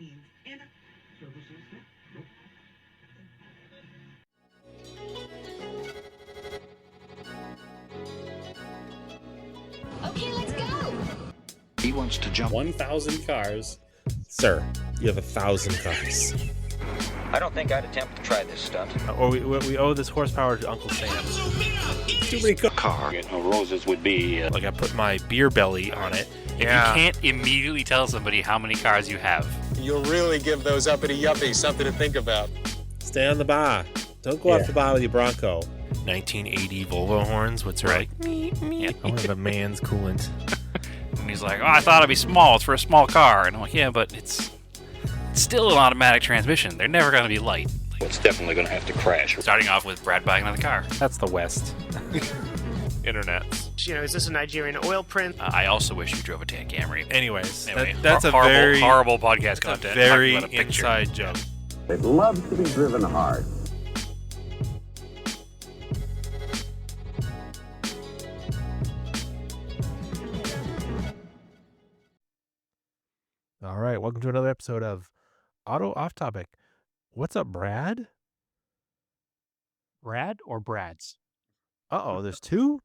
Okay, let's go. He wants to jump 1,000 cars. Sir, you have 1,000 cars. I don't think I'd attempt to try this stunt. Or we owe this horsepower to Uncle Sam. Too many cars. Car. Roses would be. Like I put my beer belly on it. If you can't immediately tell somebody how many cars you have, you'll really give those uppity yuppies something to think about. Stay on the bar. Don't go off the bar with your Bronco. 1980 Volvo horns, what's right? Yeah. I want the man's coolant. And he's like, oh, I thought it'd be small. It's for a small car. And I'm like, yeah, but it's still an automatic transmission. They're never going to be light. It's definitely going to have to crash. Starting off with Brad buying another car. That's the West. Internet. You know, is this a Nigerian oil print? I also wish you drove a tan Camry. Anyways, Anyway, that's a horrible, very horrible podcast content. very Talking about a picture. inside joke. It loves to be driven hard. All right, welcome to another episode of Auto Off Topic. What's up, Brad? Brad or Brad's? Uh-oh, there's two?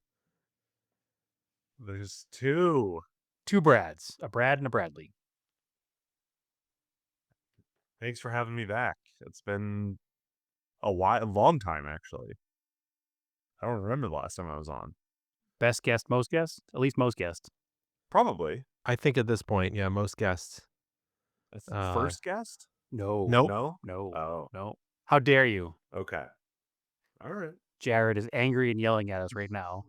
There's two. Two Brads. A Brad and a Bradley. Thanks for having me back. It's been a long time, actually. I don't remember the last time I was on. Best guest, most guest? At least most guest. Probably. I think at this point, yeah, most guests. That's the first guest? No. Nope. No? No. Oh. No. How dare you? Okay. All right. Jared is angry and yelling at us right now.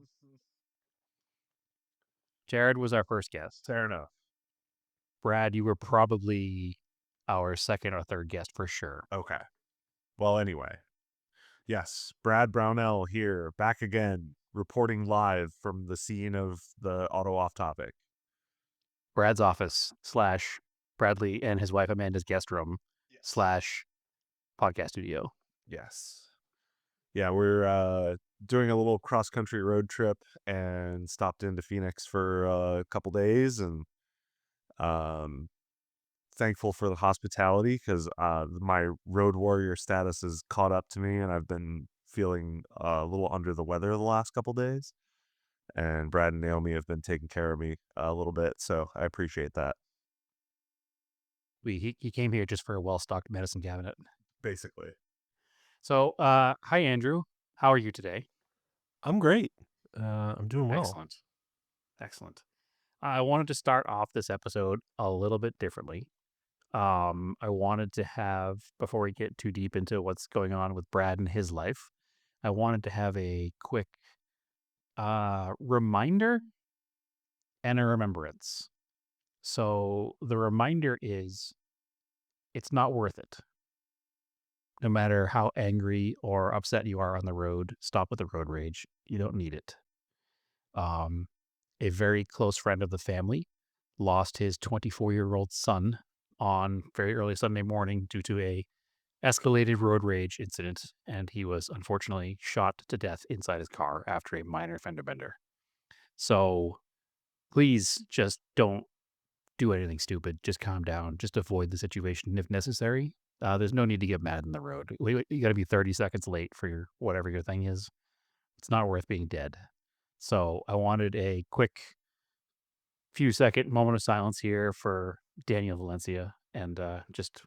Jared was our first guest. Fair enough. Brad, you were probably our second or third guest for sure. Okay. Well, anyway. Yes, Brad Brownell here, back again, reporting live from the scene of the Auto Off Topic. Brad's office / Bradley and his wife Amanda's guest room / podcast studio. Yes. Yeah, we're doing a little cross-country road trip and stopped into Phoenix for a couple days, and thankful for the hospitality because my road warrior status has caught up to me, and I've been feeling a little under the weather the last couple days. And Brad and Naomi have been taking care of me a little bit, so I appreciate that. He came here just for a well-stocked medicine cabinet. Basically. So, hi, Andrew. How are you today? I'm great. I'm doing well. Excellent. Excellent. I wanted to start off this episode a little bit differently. I wanted to have, before we get too deep into what's going on with Brad and his life, I wanted to have a quick reminder and a remembrance. So the reminder is it's not worth it. No matter how angry or upset you are on the road, stop with the road rage. You don't need it. A very close friend of the family lost his 24-year-old son on very early Sunday morning due to a escalated road rage incident, and he was unfortunately shot to death inside his car after a minor fender bender. So please just don't do anything stupid. Just calm down. Just avoid the situation if necessary. There's no need to get mad on the road. You got to be 30 seconds late for whatever your thing is. It's not worth being dead. So I wanted a quick few second moment of silence here for Daniel Valencia. And just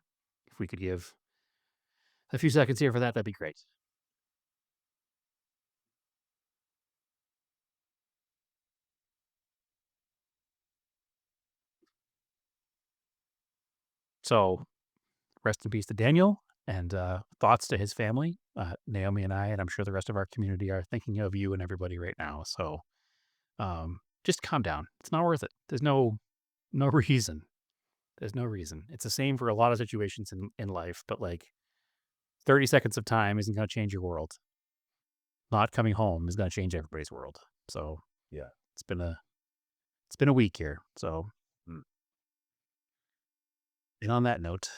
if we could give a few seconds here for that, that'd be great. So rest in peace to Daniel, and thoughts to his family. Naomi and I, and I'm sure the rest of our community, are thinking of you and everybody right now. So just calm down. It's not worth it. There's no reason. There's no reason. It's the same for a lot of situations in life, but like 30 seconds of time isn't going to change your world. Not coming home is going to change everybody's world. So yeah, it's been a week here. So, and on that note,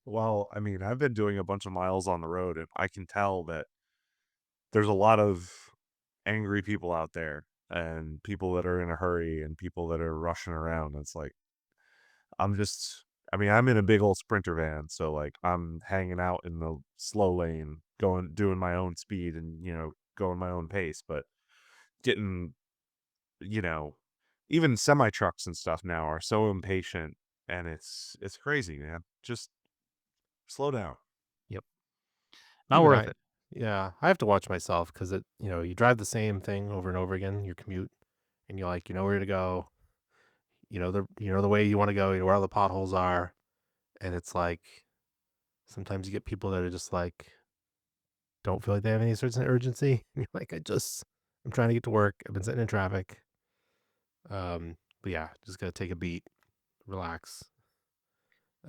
well, I mean, I've been doing a bunch of miles on the road, and I can tell that there's a lot of angry people out there, and people that are in a hurry, and people that are rushing around. It's like, I'm just I mean, I'm in a big old Sprinter van, so like I'm hanging out in the slow lane, doing my own speed and, going my own pace, but getting, you know, even semi trucks and stuff now are so impatient, and it's crazy, man. Just slow down. Yep. Not Even worth I, it. yeah, I have to watch myself because you drive the same thing over and over again, your commute, and you're like, you know where to go, the way you want to go, you know where all the potholes are, and it's like sometimes you get people that are just like don't feel like they have any sort of urgency. You're like, I'm trying to get to work. I've been sitting in traffic. But yeah, just gotta take a beat, relax.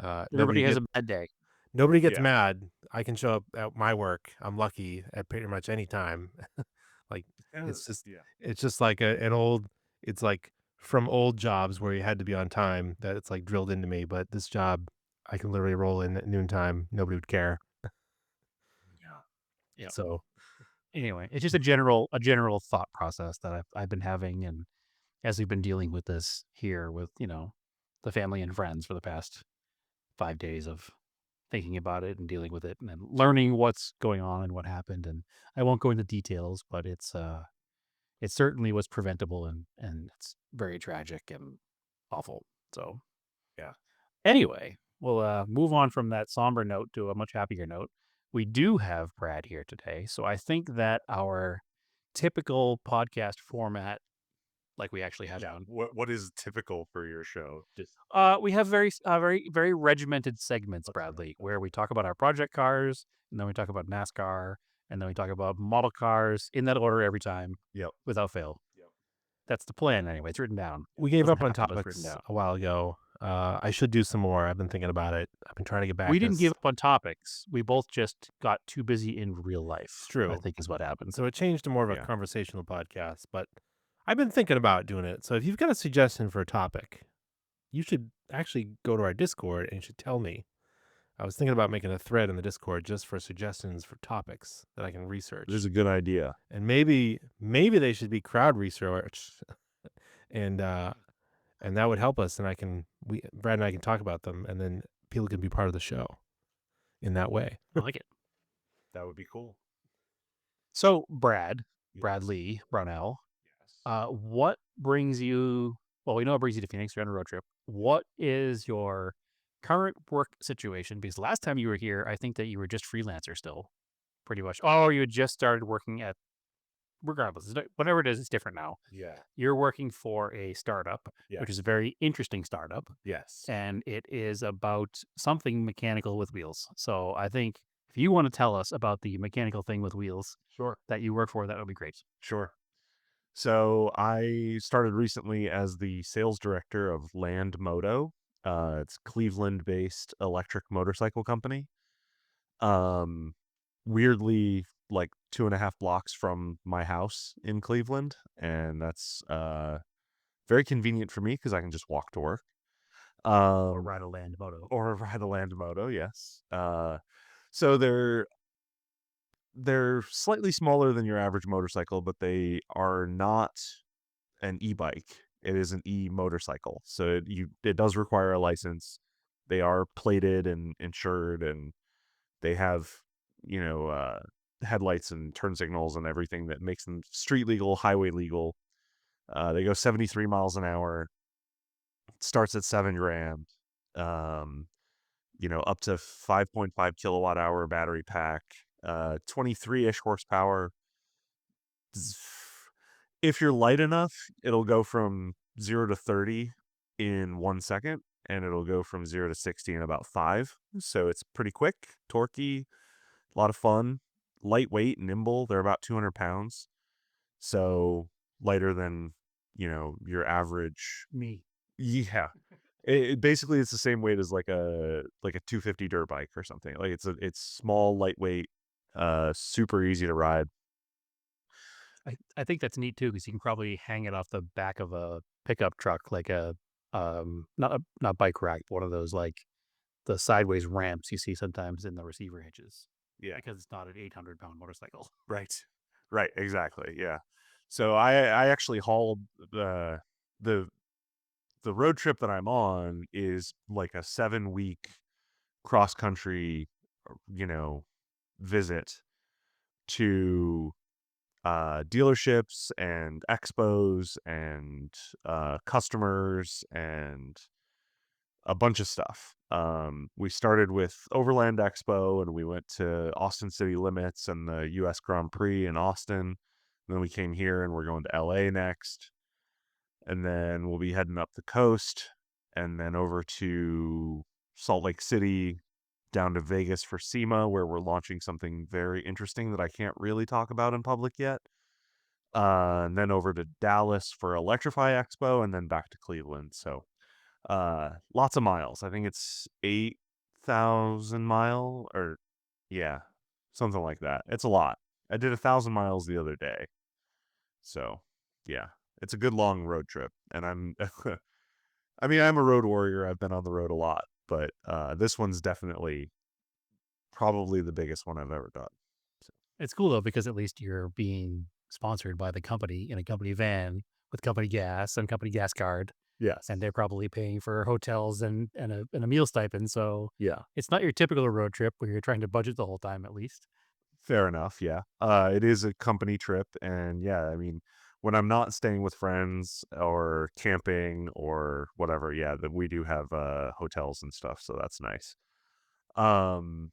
Everybody has a bad day. Nobody gets Yeah. mad. I can show up at my work. I'm lucky at pretty much any time. Like Yeah. it's just like an old. It's like from old jobs where you had to be on time that it's like drilled into me. But this job, I can literally roll in at noontime. Nobody would care. Yeah. So Anyway, it's just a general thought process that I've been having, and as we've been dealing with this here with the family and friends for the past 5 days of thinking about it and dealing with it and then learning what's going on and what happened. And I won't go into details, but it certainly was preventable, and it's very tragic and awful. So Yeah. anyway, we'll move on from that somber note to a much happier note. We do have Brad here today, so I think that our typical podcast format, like we actually have down, What is typical for your show? Just we have very regimented segments, Bradley, where we talk about our project cars, and then we talk about NASCAR, and then we talk about model cars in that order every time, Yep. without fail. That's the plan anyway. It's written down. we gave Doesn't up on happen, but it's written topics down. a while ago. I should do some more. I've been thinking about it. I've been trying to get back. We didn't give up on topics. We both just got too busy in real life. It's true. I think is what happened. So it changed to more of a Yeah. conversational podcast, but I've been thinking about doing it. So if you've got a suggestion for a topic, you should actually go to our Discord and you should tell me. I was thinking about making a thread in the Discord just for suggestions for topics that I can research. This is a good idea. And maybe they should be crowd research, and that would help us. And Brad and I can talk about them, and then people can be part of the show in that way. I like it. That would be cool. So, Brad Yes. Lee Brownell, Yes. what brings you? Well, we know it brings you to Phoenix. You're on a road trip. What is your current work situation? Because last time you were here, I think that you were just freelancer still, pretty much. Oh, you had just started working at. Regardless, whatever it is, it's different now. Yeah. You're working for a startup, which Yes. is a very interesting startup, Yes. and it is about something mechanical with wheels. So I think if you want to tell us about the mechanical thing with wheels Sure. that you work for, that would be great. Sure. So I started recently as the sales director of Land Moto. It's Cleveland-based electric motorcycle company. Weirdly, like 2.5 blocks from my house in Cleveland, and that's very convenient for me because I can just walk to work. Or ride a Land Moto. Or ride a Land Moto, yes. So they're slightly smaller than your average motorcycle, but they are not an e-bike. It is an e-motorcycle. So it does require a license. They are plated and insured, and they have, headlights and turn signals and everything that makes them street legal, highway legal. They go 73 miles an hour. Starts at $7,000. Up to 5.5 kilowatt hour battery pack, 23-ish horsepower. If you're light enough, it'll go from 0 to 30 in 1 second, and it'll go from 0 to 60 in about 5. So it's pretty quick, torquey, a lot of fun, lightweight, nimble. They're about 200 pounds. So lighter than, your average. Me. Yeah. Basically it's the same weight as like a 250 dirt bike or something. Like it's small, lightweight, super easy to ride. I think that's neat too, because you can probably hang it off the back of a pickup truck, like a not bike rack, but one of those like the sideways ramps you see sometimes in the receiver hitches. Yeah. Because it's not an 800-pound motorcycle. Right, exactly. Yeah. So I actually hauled the the road trip that I'm on is like a 7-week cross country, visit to dealerships and expos and customers and a bunch of stuff. We started with Overland Expo and we went to Austin City Limits and the US Grand Prix in Austin. And then we came here and we're going to LA next. And then we'll be heading up the coast and then over to Salt Lake City, down to Vegas for SEMA, where we're launching something very interesting that I can't really talk about in public yet. And then over to Dallas for Electrify Expo and then back to Cleveland. So lots of miles. I think it's 8,000 mile or yeah, something like that. It's a lot. I did 1,000 miles the other day. So yeah, it's a good long road trip. And I'm I'm a road warrior. I've been on the road a lot, but this one's definitely probably the biggest one I've ever done. So, It's cool though because at least you're being sponsored by the company in a company van with company gas and company gas card, yes. and they're probably paying for hotels and a meal stipend. So Yeah. it's not your typical road trip where you're trying to budget the whole time. At least Fair enough, yeah. It is a company trip, and yeah, I mean, when I'm not staying with friends or camping or whatever, yeah, that we do have hotels and stuff, so that's nice. Um,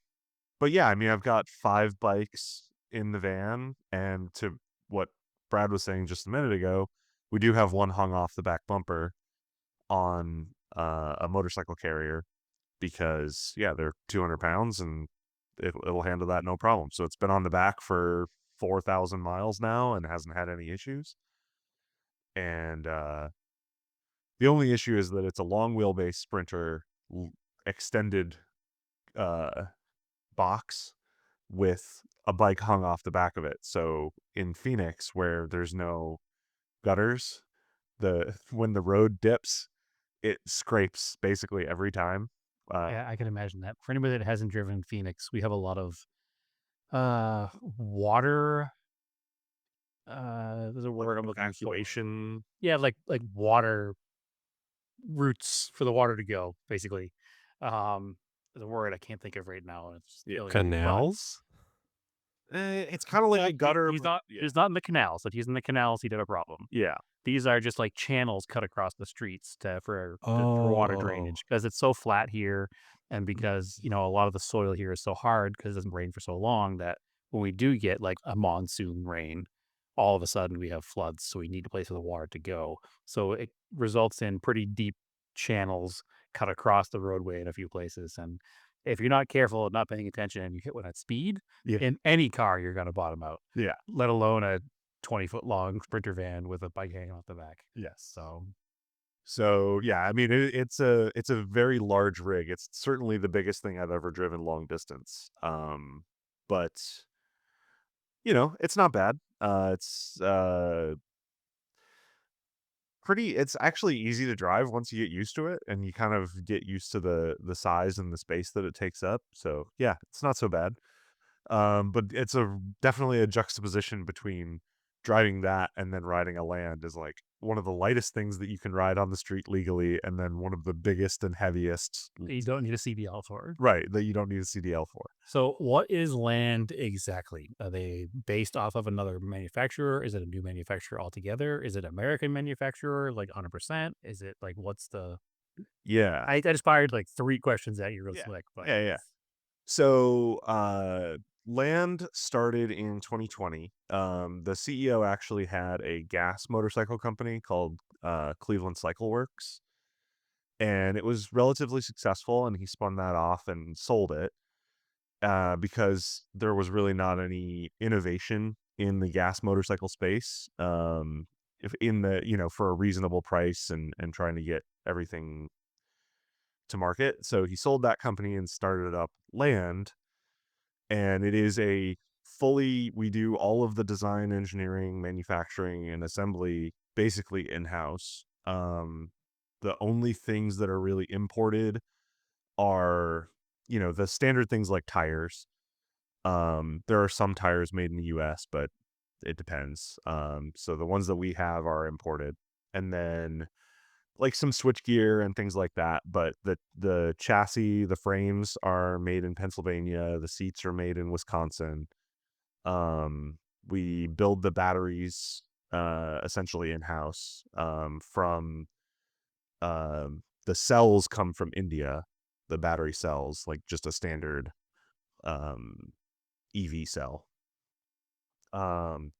but yeah, I mean, I've got 5 bikes in the van, and to what Brad was saying just a minute ago, we do have one hung off the back bumper on a motorcycle carrier because yeah, they're 200 pounds and it'll handle that no problem. So it's been on the back for 4,000 miles now and hasn't had any issues. And the only issue is that it's a long wheelbase Sprinter extended uh, box with a bike hung off the back of it. So in Phoenix, where there's no gutters, when the road dips, it scrapes basically every time. I can imagine that. For anybody that hasn't driven Phoenix, we have a lot of water. There's a word I'm looking for. Evacuation. Yeah, like water routes for the water to go, basically. There's a word I can't think of right now. And it's Yeah. alien, but Canals? It's kind of like a gutter. He's but- not. Yeah. He's not in the canals. If he's in the canals, he'd have a problem. Yeah. These are just like channels cut across the streets for water Oh. drainage because it's so flat here, and because a lot of the soil here is so hard because it doesn't rain for so long that when we do get like a monsoon rain, all of a sudden we have floods. So we need a place for the water to go. So it results in pretty deep channels cut across the roadway in a few places. And if you're not careful and not paying attention and you hit one at speed, Yeah. in any car you're gonna bottom out. Yeah. Let alone a 20-foot long Sprinter van with a bike hanging off the back. Yes. So yeah, I mean it's a very large rig. It's certainly the biggest thing I've ever driven long distance. But it's not bad. It's it's actually easy to drive once you get used to it and you kind of get used to the size and the space that it takes up. So yeah, it's not so bad. But it's definitely a juxtaposition between driving that and then riding a Land is like one of the lightest things that you can ride on the street legally, and then one of the biggest and heaviest. You don't need a CDL for. Right, that you don't need a CDL for. So what is Land exactly? Are they based off of another manufacturer? Is it a new manufacturer altogether? Is it American manufacturer, like 100%? Is it like, what's the... Yeah. I just fired like 3 questions at you real Yeah. slick. But Yeah. So Land started in 2020. The CEO actually had a gas motorcycle company called Cleveland Cycle Works, and it was relatively successful, and he spun that off and sold it because there was really not any innovation in the gas motorcycle space. If in the for a reasonable price and trying to get everything to market. So he sold that company and started up Land, and it is we do all of the design, engineering, manufacturing, and assembly basically in-house. The only things that are really imported are, the standard things like tires. There are some tires made in the US, but it depends. So the ones that we have are imported. And then like some switchgear and things like that. But the chassis, the frames are made in Pennsylvania. The seats are made in Wisconsin. We build the batteries essentially in house. From the cells come from India. The battery cells, like just a standard EV cell. And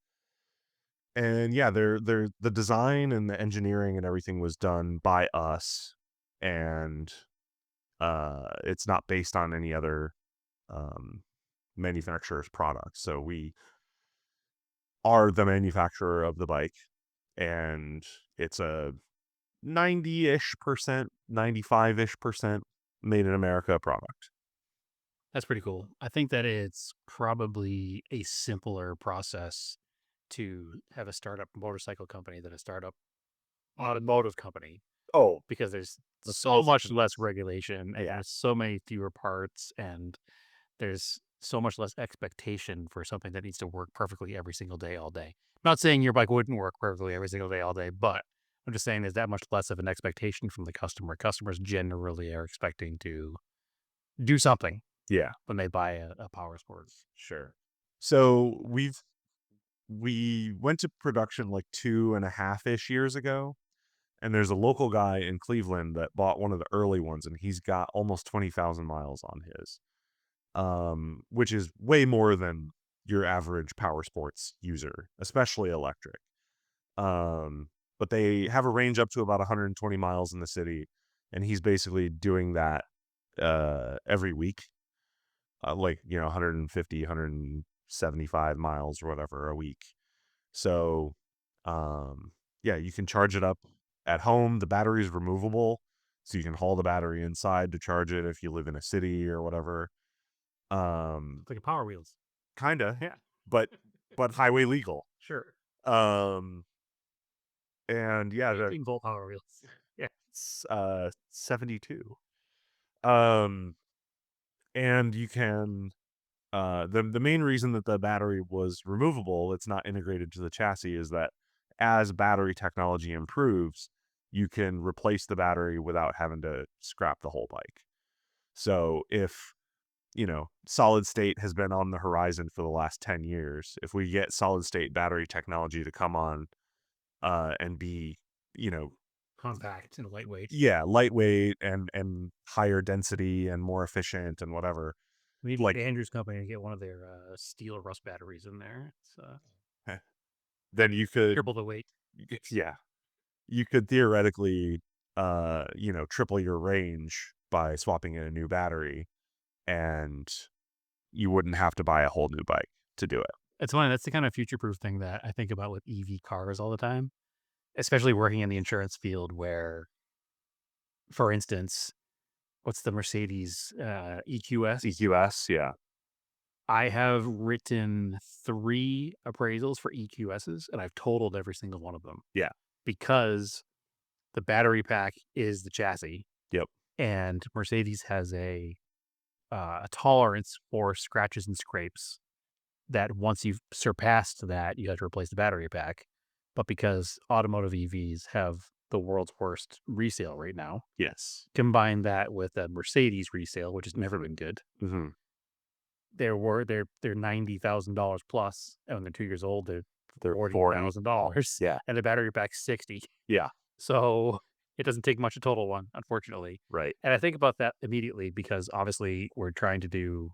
yeah, they're the design and the engineering and everything was done by us, and it's not based on any other um, manufacturer's product. So we are the manufacturer of the bike, and it's a 90-ish%, 95-ish% made in America product. That's pretty cool. I think that it's probably a simpler process to have a startup motorcycle company than a startup automotive company, Oh, because there's The so cells much can- less regulation and Yeah. there's so many fewer parts, and there's so much less expectation for something that needs to work perfectly every single day, all day. Not saying your bike wouldn't work perfectly every single day, all day, but I'm just saying there's that much less of an expectation from the customer. Customers generally are expecting to do something Yeah, when they buy a power sports. sure. So we went to production like 2.5-ish years ago, and there's a local guy in Cleveland that bought one of the early ones, and he's got almost 20,000 miles on his, which is way more than your average power sports user, especially electric. But they have a range up to about 120 miles in the city, and he's basically doing that every week, like 150, 175 miles or whatever a week. So, yeah, you can charge it up at home. The battery is removable, so you can haul the battery inside to charge it if you live in a city or whatever. It's like a Power Wheels. Kinda, Yeah. but highway legal. Sure. Um, and yeah, 18-volt Power Wheels. Yeah. it's 72. Um, and you can the main reason that the battery was removable, it's not integrated to the chassis, is that as battery technology improves, you can replace the battery without having to scrap the whole bike. So if, solid state has been on the horizon for the last 10 years, if we get solid state battery technology to come on and be, Compact and lightweight. yeah, lightweight and higher density and more efficient and whatever. We need Like- Andrew's company to get one of their steel rust batteries in there. It's then you could, triple the weight. yeah, you could theoretically, triple your range by swapping in a new battery, and you wouldn't have to buy a whole new bike to do it. It's funny. That's the kind of future-proof thing that I think about with EV cars all the time, especially working in the insurance field where, for instance, what's the Mercedes EQS? EQS, yeah. I have written 3 appraisals for EQSs, and I've totaled every single one of them. Yeah. Because the battery pack is the chassis. Yep. And Mercedes has a tolerance for scratches and scrapes that once you've surpassed that, you have to replace the battery pack. But because automotive EVs have the world's worst resale right now, Yes. combine that with a Mercedes resale, which has never been good. Mm-hmm. They're $90,000 plus, and when they're 2 years old, they're They're $40,000. Yeah. And the battery pack's 60. Yeah. So it doesn't take much to total one, unfortunately. Right. And I think about that immediately because obviously we're trying to do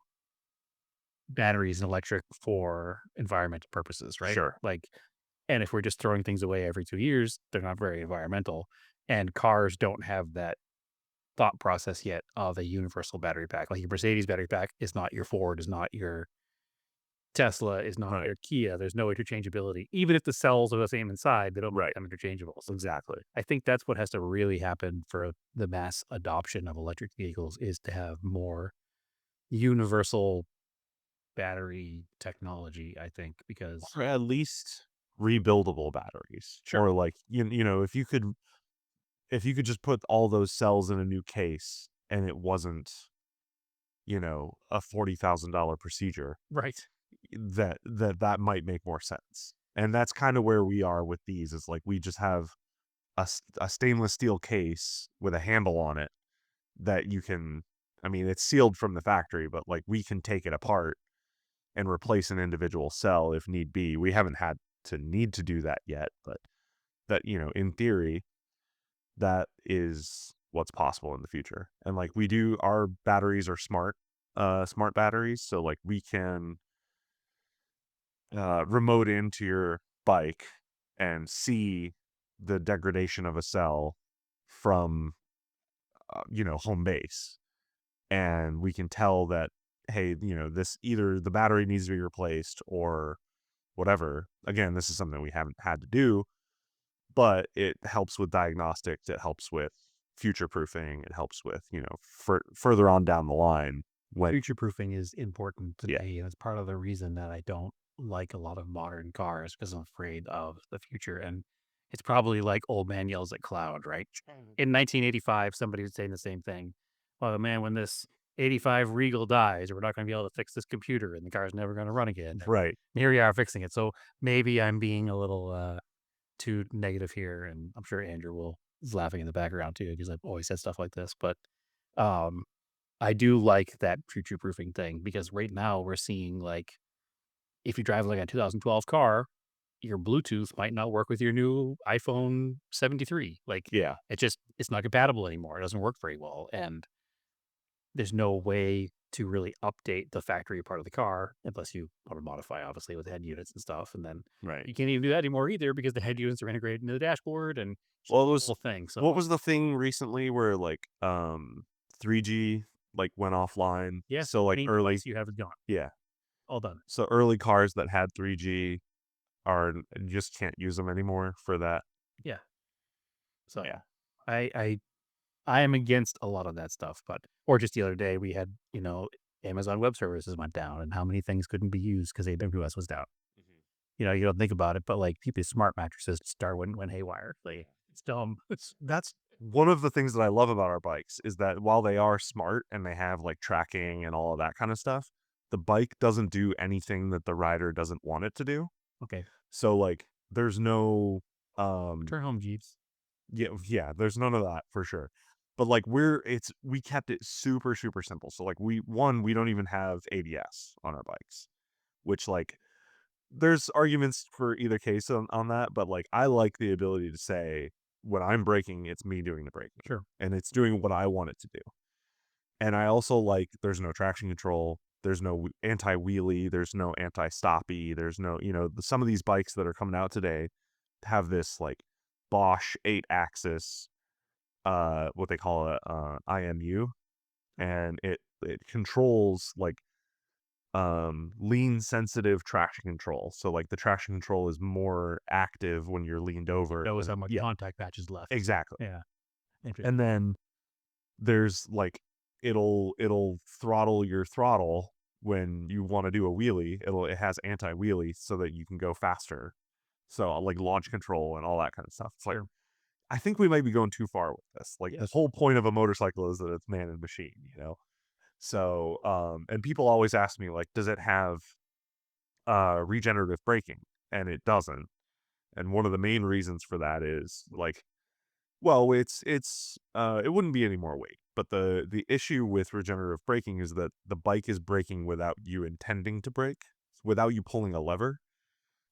batteries and electric for environmental purposes, right? Sure. And if we're just throwing things away every 2 years, they're not very environmental. And cars don't have that thought process yet of a universal battery pack. Like your Mercedes battery pack is not your Ford, is not your Tesla, is not Right. your Kia. There's no interchangeability. Even if the cells are the same inside, they don't Right. make them interchangeable. So Exactly. I think that's what has to really happen for the mass adoption of electric vehicles is to have more universal battery technology, I think, because Or at least rebuildable batteries. Sure. Or like, if you could just put all those cells in a new case and it wasn't, a $40,000 procedure, right. that might make more sense. And that's kind of where we are with these, is like we just have a stainless steel case with a handle on it that you can, I mean, it's sealed from the factory, but like we can take it apart and replace an individual cell if need be. We haven't had to need to do that yet, but that, you know, in theory, that is what's possible in the future. And like our batteries are smart batteries. So like we can remote into your bike and see the degradation of a cell from, home base. And we can tell that, hey, this either the battery needs to be replaced or whatever. Again, this is something we haven't had to do, but it helps with diagnostics. It helps with future proofing. It helps with, further on down the line. Future proofing is important to me, and it's part of the reason that I don't like a lot of modern cars because I'm afraid of the future. And it's probably like old man yells at cloud, right? In 1985, somebody was saying the same thing. Well, man, when this 85 Regal dies, we're not going to be able to fix this computer, and the car's never going to run again. Right. And here we are fixing it. So maybe I'm being a little too negative here, and I'm sure Andrew is laughing in the background too because I've always said stuff like this. But um, I do like that future proofing thing because right now we're seeing like if you drive like a 2012 car, your Bluetooth might not work with your new iPhone 73. Like, Yeah. it's not compatible anymore. It doesn't work very well. And there's no way to really update the factory part of the car unless you want to modify, obviously, with head units and stuff. And then Right. you can't even do that anymore either because the head units are integrated into the dashboard and Well, the whole thing. So what was the thing recently where like 3G like went offline? yeah, So like any early, device you have is gone. yeah. All done. So early cars that had 3G you just can't use them anymore for that. Yeah. So Yeah. I am against a lot of that stuff, or just the other day we had, Amazon Web Services went down and how many things couldn't be used because AWS was down. You don't think about it, but like people's smart mattresses went haywire. Like it's dumb. That's one of the things that I love about our bikes is that while they are smart and they have like tracking and all of that kind of stuff, the bike doesn't do anything that the rider doesn't want it to do. Okay. So like there's no Turn home Jeeps. yeah, there's none of that for sure. But like we kept it super, super simple. So like we don't even have ABS on our bikes, which like there's arguments for either case on that, but like I like the ability to say when I'm braking, it's me doing the braking. Sure. And it's doing what I want it to do. And I also like there's no traction control, there's no anti-wheelie, there's no anti-stoppy, there's no, some of these bikes that are coming out today have this like Bosch 8-axis what they call a IMU, and it controls like lean sensitive traction control. So like the traction control is more active when you're leaned over. Knows how much contact patch is left. Exactly. Yeah. Interesting. And then there's like it'll throttle your throttle when you want to do a wheelie. It has anti-wheelie so that you can go faster. So like launch control and all that kind of stuff. It's like I think we might be going too far with this. Like the whole point of a motorcycle is that it's man and machine, So, and people always ask me like, does it have regenerative braking? And it doesn't. And one of the main reasons for that is like, well, it wouldn't be any more weight. But the issue with regenerative braking is that the bike is braking without you intending to brake, without you pulling a lever.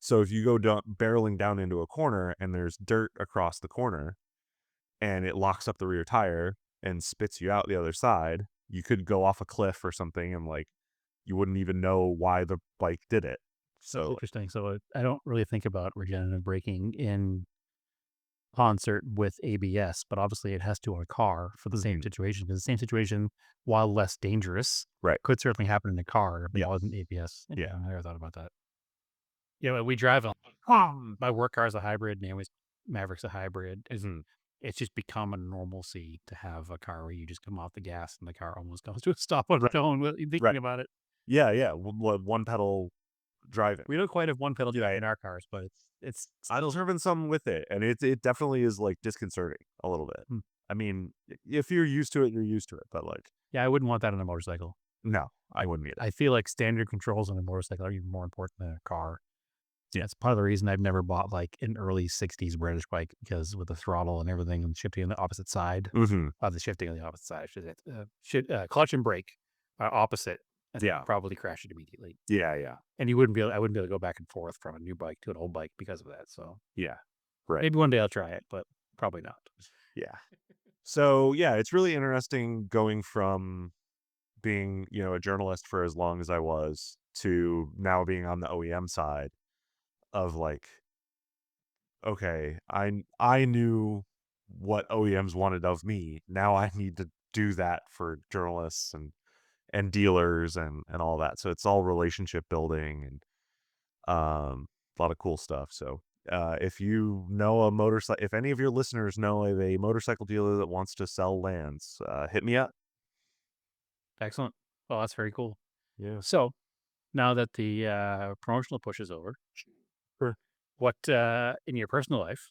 So if you go barreling down into a corner and there's dirt across the corner and it locks up the rear tire and spits you out the other side, you could go off a cliff or something and like you wouldn't even know why the bike did it. So interesting. So I don't really think about regenerative braking in concert with ABS, but obviously it has to on a car for the same situation because the same situation, while less dangerous, could certainly happen in a car if it wasn't ABS. Yeah. I never thought about that. We drive my work car is a hybrid, and Maverick's a hybrid. It's just become a normalcy to have a car where you just come off the gas and the car almost comes to a stop on its own without you thinking about it. Yeah. One pedal driving. We don't quite have one pedal driving in our cars, but it's I've driven some with it, and it definitely is like disconcerting a little bit. I mean, if you're used to it, you're used to it. But like, I wouldn't want that on a motorcycle. No, I wouldn't either. I feel like standard controls on a motorcycle are even more important than a car. Yeah, it's part of the reason I've never bought like an early 60s British bike because with the throttle and everything and shifting on the opposite side, Mm-hmm. the shifting on the opposite side, clutch and brake are opposite. And Yeah. you'd probably crash it immediately. Yeah, yeah, And I wouldn't be able to go back and forth from a new bike to an old bike because of that. So yeah. Right. maybe one day I'll try it, but probably not. Yeah. So yeah, it's really interesting going from being, a journalist for as long as I was to now being on the OEM side of like, okay, I knew what OEMs wanted of me. Now I need to do that for journalists and dealers and all that. So it's all relationship building and a lot of cool stuff. So if you know a motorcycle, if any of your listeners know of a motorcycle dealer that wants to sell Lands, hit me up. Excellent. Well, that's very cool. Yeah. So now that the promotional push is over, Sure. what in your personal life,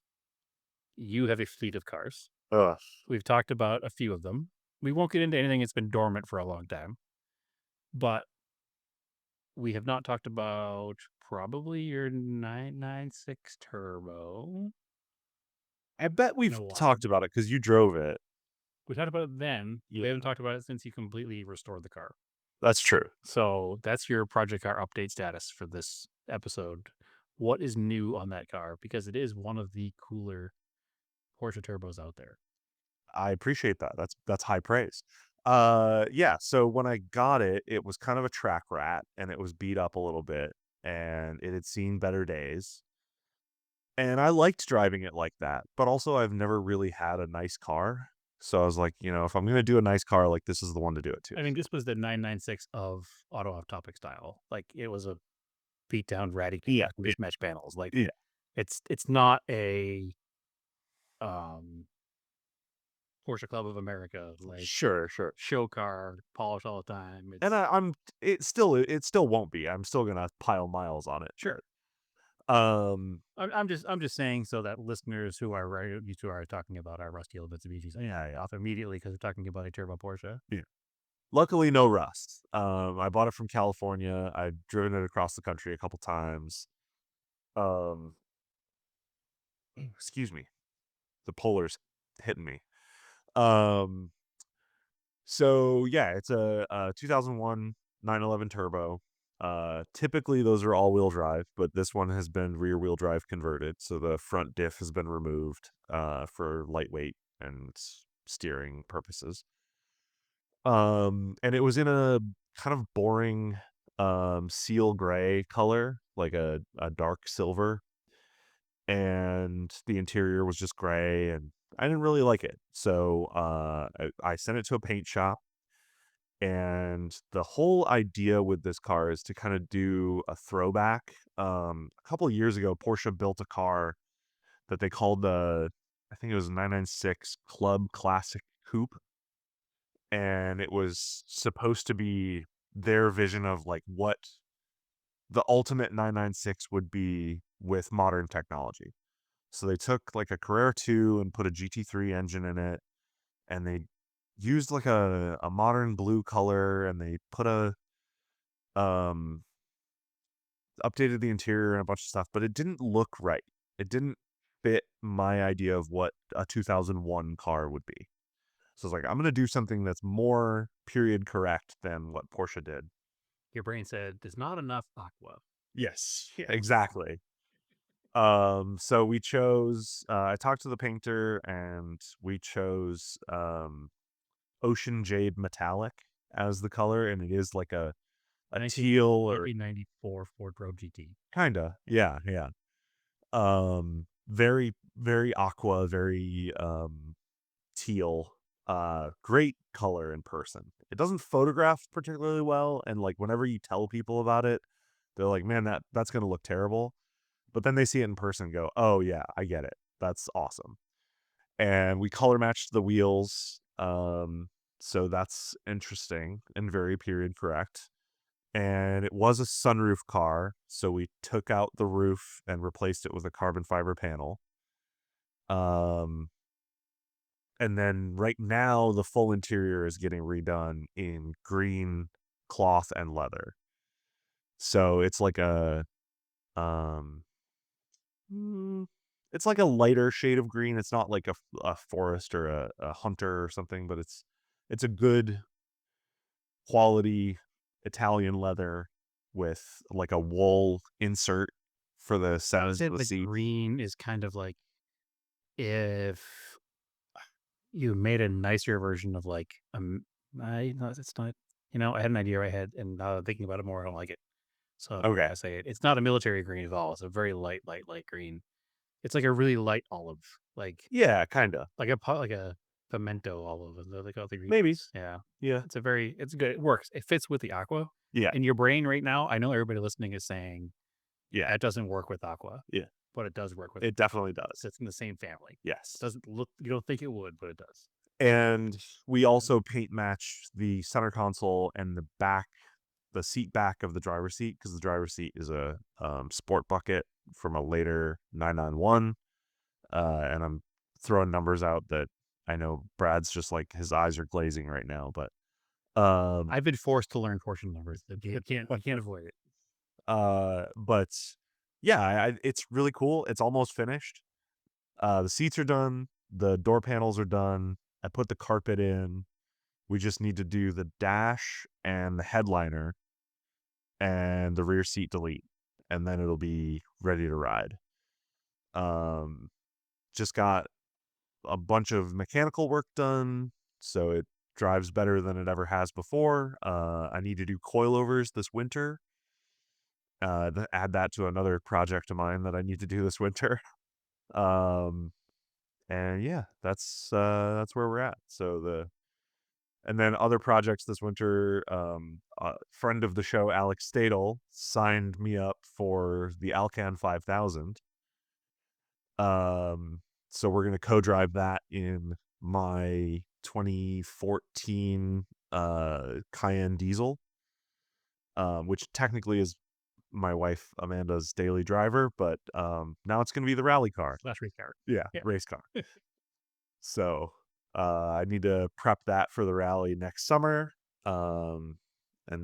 you have a fleet of cars. Ugh. We've talked about a few of them. We won't get into anything that's been dormant for a long time, but we have not talked about probably your 996 Turbo. I bet we've No, talked about it because you drove it. We talked about it then. Yeah. We haven't talked about it since you completely restored the car. That's true. So that's your project car update status for this episode. What is new on that car? Because it is one of the cooler Porsche turbos out there. I appreciate that. That's high praise. Yeah, so when I got it, it was kind of a track rat and it was beat up a little bit and it had seen better days. And I liked driving it like that, but also I've never really had a nice car. So I was like, if I'm going to do a nice car, like this is the one to do it to. I mean, this was the 996 of Auto Off Topic style. Like it was a beat down ratty mismatch panels. Like Yeah. it's not a Porsche Club of America, like Sure. show car, polished all the time. And it still won't be. I'm still going to pile miles on it. Sure. Um, I'm just saying so that listeners who are used to are talking about our rusty old Mitsubishis, off immediately because we're talking about a turbo Porsche. Yeah. Luckily, no rust. I bought it from California. I've driven it across the country a couple times. Excuse me. The polar's hitting me. So yeah, it's a 2001 911 Turbo. Typically those are all-wheel drive, but this one has been rear-wheel drive converted, so the front diff has been removed for lightweight and steering purposes. And it was in a kind of boring seal gray color, like a dark silver, and the interior was just gray, and I didn't really like it. So I sent it to a paint shop. And the whole idea with this car is to kind of do a throwback. A couple of years ago, Porsche built a car that they called I think it was 996 Club Classic Coupe. And it was supposed to be their vision of like what the ultimate 996 would be with modern technology. So they took like a Carrera 2 and put a GT3 engine in it, and they used like a modern blue color, and they put updated the interior and a bunch of stuff, but it didn't look right. It didn't fit my idea of what a 2001 car would be. So it's like, I'm going to do something that's more period correct than what Porsche did. Your brain said, there's not enough aqua. Yes, exactly. So we chose, I talked to the painter and we chose, Ocean Jade Metallic as the color, and it is like a teal or 1994 Ford Road GT. kinda, yeah. Very, very aqua, very teal. Great color in person. It doesn't photograph particularly well, and like whenever you tell people about it, they're like, "Man, that's gonna look terrible." But then they see it in person and go, "Oh yeah, I get it. That's awesome." And we color matched the wheels. So that's interesting and very period correct. And it was a sunroof car, so we took out the roof and replaced it with a carbon fiber panel. And then right now the full interior is getting redone in green cloth and leather. So it's like a It's like a lighter shade of green. It's not like a forest or a hunter or something, but it's a good quality Italian leather with like a wool insert for the I'd centers say of the the seat. green is kind of like if you made a nicer version of like I no, it's not. I had an idea in my head, and now that I'm thinking about it more, I don't like it. So Okay. I say it. It's not a military green at all. It's a very light green. It's like a really light olive, Yeah, kinda. like a pimento olive. Is that they call it the green Maybe. ones? Yeah, Yeah. it's good. It works. It fits with the aqua. Yeah. In your brain right now, I know everybody listening is saying Yeah. that doesn't work with aqua. Yeah. But it does work with It definitely does. It's in the same family. Yes. Doesn't look. You don't think it would, but it does. And we also paint match the center console and the seat back of the driver's seat, because the driver's seat is a sport bucket from a later 991. And I'm throwing numbers out that I know Brad's just like his eyes are glazing right now, but I've been forced to learn portion numbers. I can't avoid it. but yeah, it's really cool. It's almost finished. The seats are done. The door panels are done. I put the carpet in. We just need to do the dash and the headliner and the rear seat delete, and then it'll be ready to ride. Just got a bunch of mechanical work done, so it drives better than it ever has before. I need to do coilovers this winter. Add that to another project of mine that I need to do this winter. And yeah, that's where we're at. And then other projects this winter, friend of the show, Alex Stadel, signed me up for the Alcan 5000. So we're going to co-drive that in my 2014 Cayenne diesel, which technically is my wife Amanda's daily driver, but now it's going to be the rally car. Slash race car. Yeah, race car. So I need to prep that for the rally next summer. And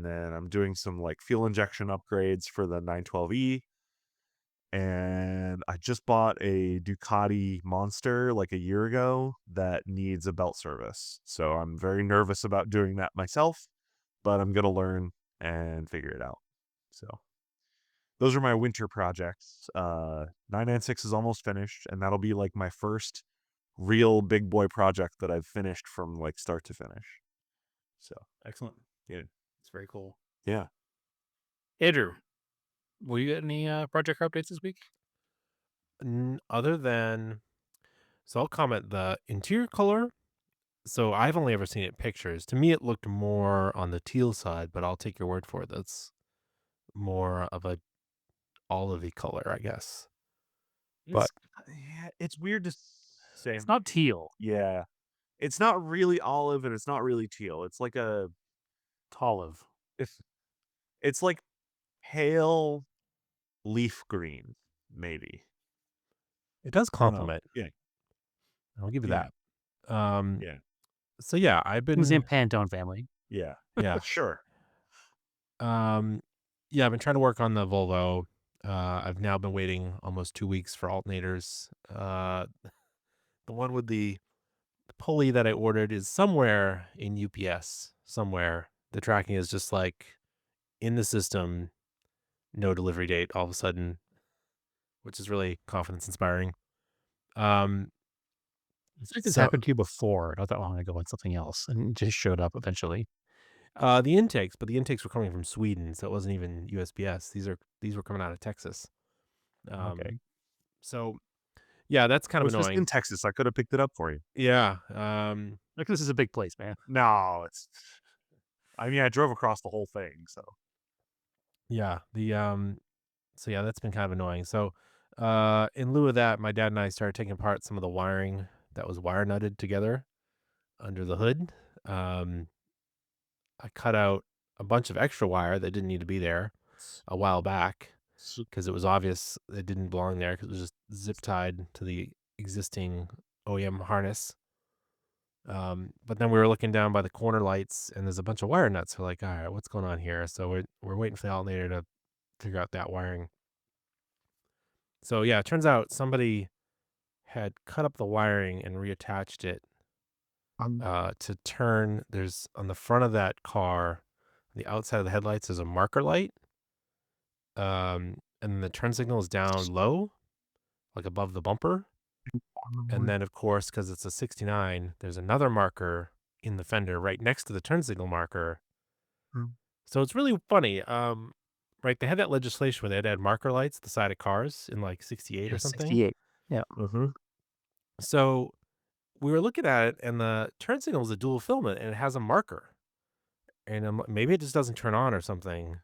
then I'm doing some like fuel injection upgrades for the 912E. And I just bought a Ducati Monster like a year ago that needs a belt service. So I'm very nervous about doing that myself, but I'm going to learn and figure it out. So those are my winter projects. 996 is almost finished, and that'll be like my first real big boy project that I've finished from like start to finish. So Excellent. yeah, It's very cool. yeah. Andrew, will you get any project updates this week? Other than, so I'll comment the interior color. So I've only ever seen it in pictures. To me, it looked more on the teal side, but I'll take your word for it. That's more of a olivey color, I guess. But Yeah, it's weird to say. It's not teal. Yeah, it's not really olive and it's not really teal. It's like a Olive. it's like pale leaf green, maybe. it does I don't know. complement. Yeah, I'll give you Yeah. that. yeah, So yeah, I've been It's in Pantone family. yeah, yeah. sure. Yeah, I've been trying to work on the Volvo. I've now been waiting almost 2 weeks for alternators. The one with the pulley that I ordered is somewhere in UPS, somewhere. The tracking is just like in the system, no delivery date all of a sudden, which is really confidence inspiring. It's like this So- happened to you before, not that long ago, on something else, and it just showed up eventually. The intakes were coming from Sweden, so it wasn't even USPS. These were coming out of Texas. Okay. So yeah, that's kind It of was just annoying. in Texas. I could have picked it up for you. Yeah. Like, this is a big place, man. No, it's. I mean, I drove across the whole thing, so. Yeah. So yeah, that's been kind of annoying. So in lieu of that, my dad and I started taking apart some of the wiring that was wire nutted together under the hood. I cut out a bunch of extra wire that didn't need to be there a while back because it was obvious it didn't belong there because it was just zip tied to the existing OEM harness. But then we were looking down by the corner lights and there's a bunch of wire nuts. We're like, all right, what's going on here? So we're waiting for the alternator to figure out that wiring. So yeah, it turns out somebody had cut up the wiring and reattached it to turn. There's on the front of that car, the outside of the headlights is a marker light. And the turn signal is down low, like above the bumper. And then, of course, because it's a 69, there's another marker in the fender right next to the turn signal marker. So it's really funny. Right, they had that legislation where they had to add marker lights at the side of cars in like 68 or something. 68. Yeah. So we were looking at it, and the turn signal is a dual filament, and it has a marker. And maybe it just doesn't turn on or something.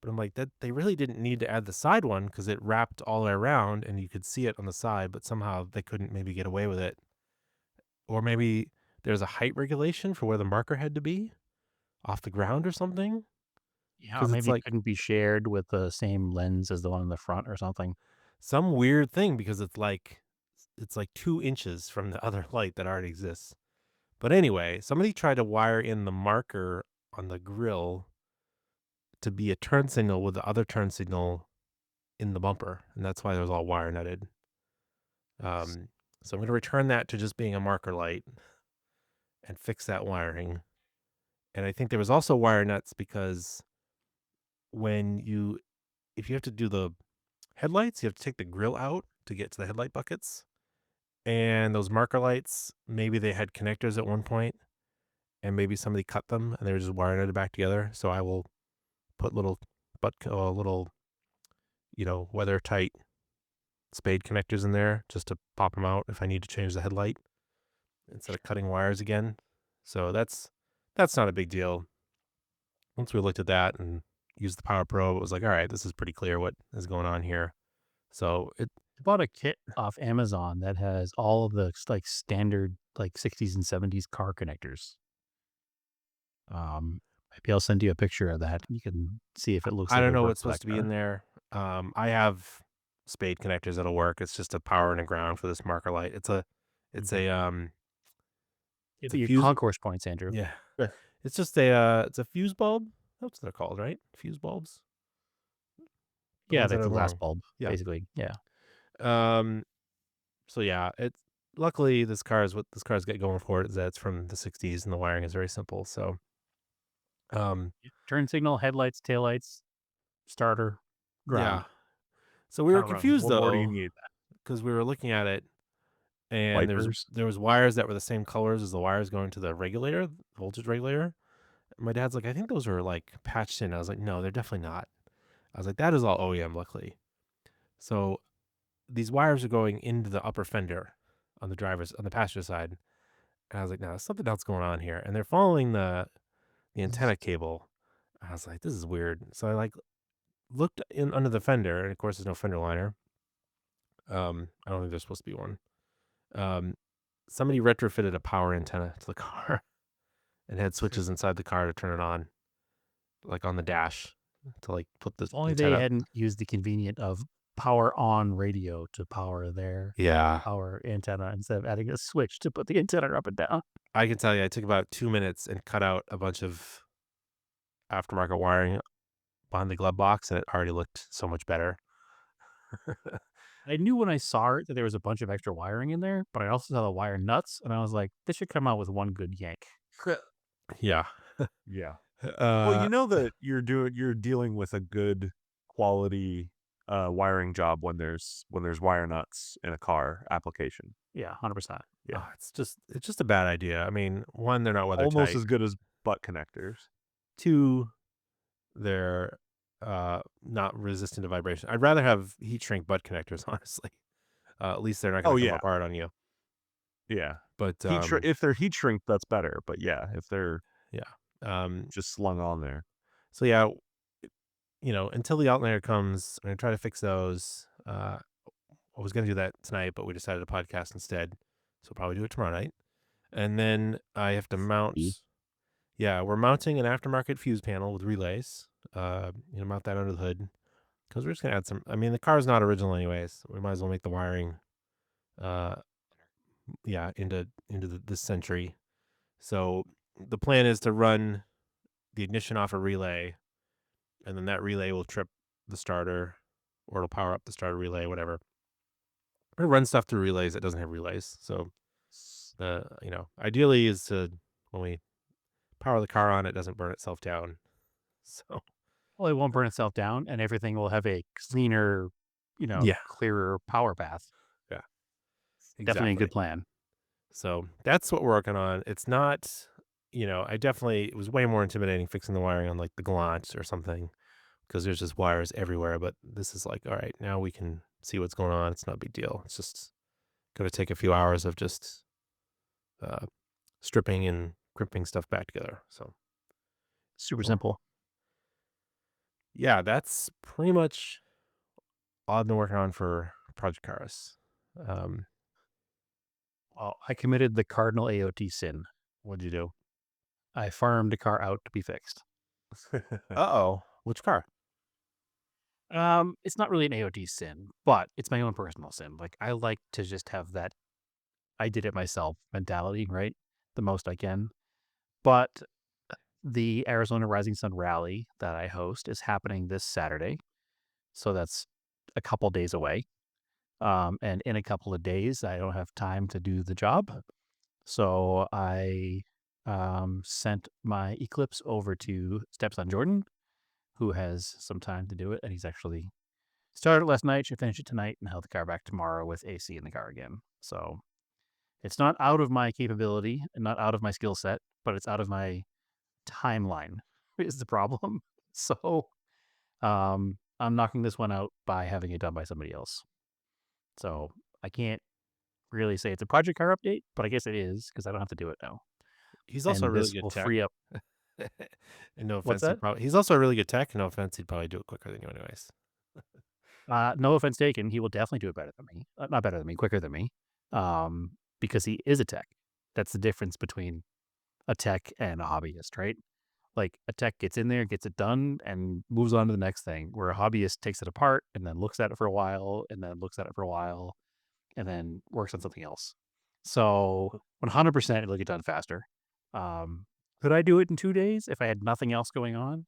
But I'm like, that they really didn't need to add the side one because it wrapped all the way around and you could see it on the side, but somehow they couldn't maybe get away with it. Or maybe there's a height regulation for where the marker had to be off the ground or something. Yeah, or 'Cause it's maybe it like couldn't be shared with the same lens as the one in the front or something. some weird thing because it's like 2 inches from the other light that already exists. But anyway, somebody tried to wire in the marker on the grill to be a turn signal with the other turn signal in the bumper, and that's why it was all wire nutted. So I'm going to return that to just being a marker light and fix that wiring. And I think there was also wire nuts because if you have to do the headlights, you have to take the grill out to get to the headlight buckets. And those marker lights, maybe they had connectors at one point, and maybe somebody cut them and they were just wire nutted back together. So I will put little weather tight spade connectors in there just to pop them out if I need to change the headlight instead of cutting wires again. So that's not a big deal. Once we looked at that and used the Power Probe, it was like, all right, this is pretty clear what is going on here. So I bought a kit off Amazon that has all of the like standard like 60s and 70s car connectors. Maybe I'll send you a picture of that. You can see if it looks I like don't it know works what's for that supposed to be car. in there. I have spade connectors that'll work. It's just a power and a ground for this marker light. It's a Your fuse. concourse points, Andrew. Yeah. Yeah. It's just it's a fuse bulb. That's what they're called, right? Fuse bulbs. The Yeah, ones that that's are a glass long. bulb, Yeah. basically. Yeah. So yeah, it's luckily what this car's got going for it is that it's from the 60s and the wiring is very simple. So Turn signal, headlights, taillights, starter, ground. yeah. So we were Kinda run. confused What more do you though need? because we were looking at it and Wipers? there was wires that were the same colors as the wires going to the regulator, voltage regulator. My dad's like, I think those are like patched in. I was like, no, they're definitely not. I was like, that is all OEM, luckily. So these wires are going into the upper fender on the passenger side. And I was like, no, there's something else going on here. And they're following the antenna cable. I was like, this is weird. So I like looked in under the fender, and of course there's no fender liner. I don't think there's supposed to be one. Somebody retrofitted a power antenna to the car and had switches inside the car to turn it on, like on the dash to like put the If only antenna. they hadn't used the convenient of power on radio to power their Yeah. power antenna instead of adding a switch to put the antenna up and down. I can tell you, I took about 2 minutes and cut out a bunch of aftermarket wiring behind the glove box, and it already looked so much better. I knew when I saw it that there was a bunch of extra wiring in there, but I also saw the wire nuts, and I was like, this should come out with one good yank. Yeah. Yeah. Well, you Uh, know that you're dealing with a good quality wiring job when there's wire nuts in a car application. Yeah, 100%. Yeah. it's just a bad idea. I mean, one, they're not weather Almost tight. as good as butt connectors. Two, they're not resistant to vibration. I'd rather have heat shrink butt connectors, honestly. At least they're not going to come yeah. apart on you. Yeah. But If they're heat shrink, that's better. But yeah, if they're um, just slung on there. so yeah, until the alternator comes, I'm gonna try to fix those. I was gonna do that tonight, but we decided to podcast instead, so we'll probably do it tomorrow night. And then I have to mount. Yeah, we're mounting an aftermarket fuse panel with relays. Mount that under the hood because we're just gonna add some. I mean, the car's not original anyways. We might as well make the wiring, into this century. So the plan is to run the ignition off a relay, and then that relay will trip the starter, or it'll power up the starter relay, whatever. Or run stuff through relays that doesn't have relays. So, ideally is to, when we power the car on, it doesn't burn itself down. So, Well, it won't burn itself down, and everything will have a cleaner, yeah, clearer power path. yeah, Definitely a exactly. good plan. So that's what we're working on. It's not, it was way more intimidating fixing the wiring on like the Galant or something because there's just wires everywhere. But this is like, all right, now we can see what's going on. It's not a big deal. It's just going to take a few hours of just stripping and crimping stuff back together. So Super Cool. simple. Yeah, that's pretty much all I've been working on for Project Karis. Well, I committed the cardinal AOT sin. What'd you do? I farmed a car out to be fixed. Uh-oh. Which car? It's not really an AOT sin, but it's my own personal sin. Like, I like to just have that I did it myself mentality, right? The most I can. But the Arizona Rising Sun Rally that I host is happening this Saturday. So that's a couple days away. And in a couple of days, I don't have time to do the job. So I sent my Eclipse over to Stepson Jordan, who has some time to do it. And he's actually started last night, should finish it tonight, and have the car back tomorrow with AC in the car again. So it's not out of my capability and not out of my skill set, but it's out of my timeline is the problem. So I'm knocking this one out by having it done by somebody else. So I can't really say it's a project car update, but I guess it is because I don't have to do it now. He's also a And really this good will tech. free up. And no What's offense, that? he's also a really good tech. No offense, he'd probably do it quicker than you anyways. No offense taken. He will definitely do it better than me. Not better than me, quicker than me. Because he is a tech. That's the difference between a tech and a hobbyist, right? Like a tech gets in there, gets it done, and moves on to the next thing. Where a hobbyist takes it apart and then looks at it for a while, and then looks at it for a while, and then works on something else. So 100% it'll get done faster. Could I do it in 2 days if I had nothing else going on?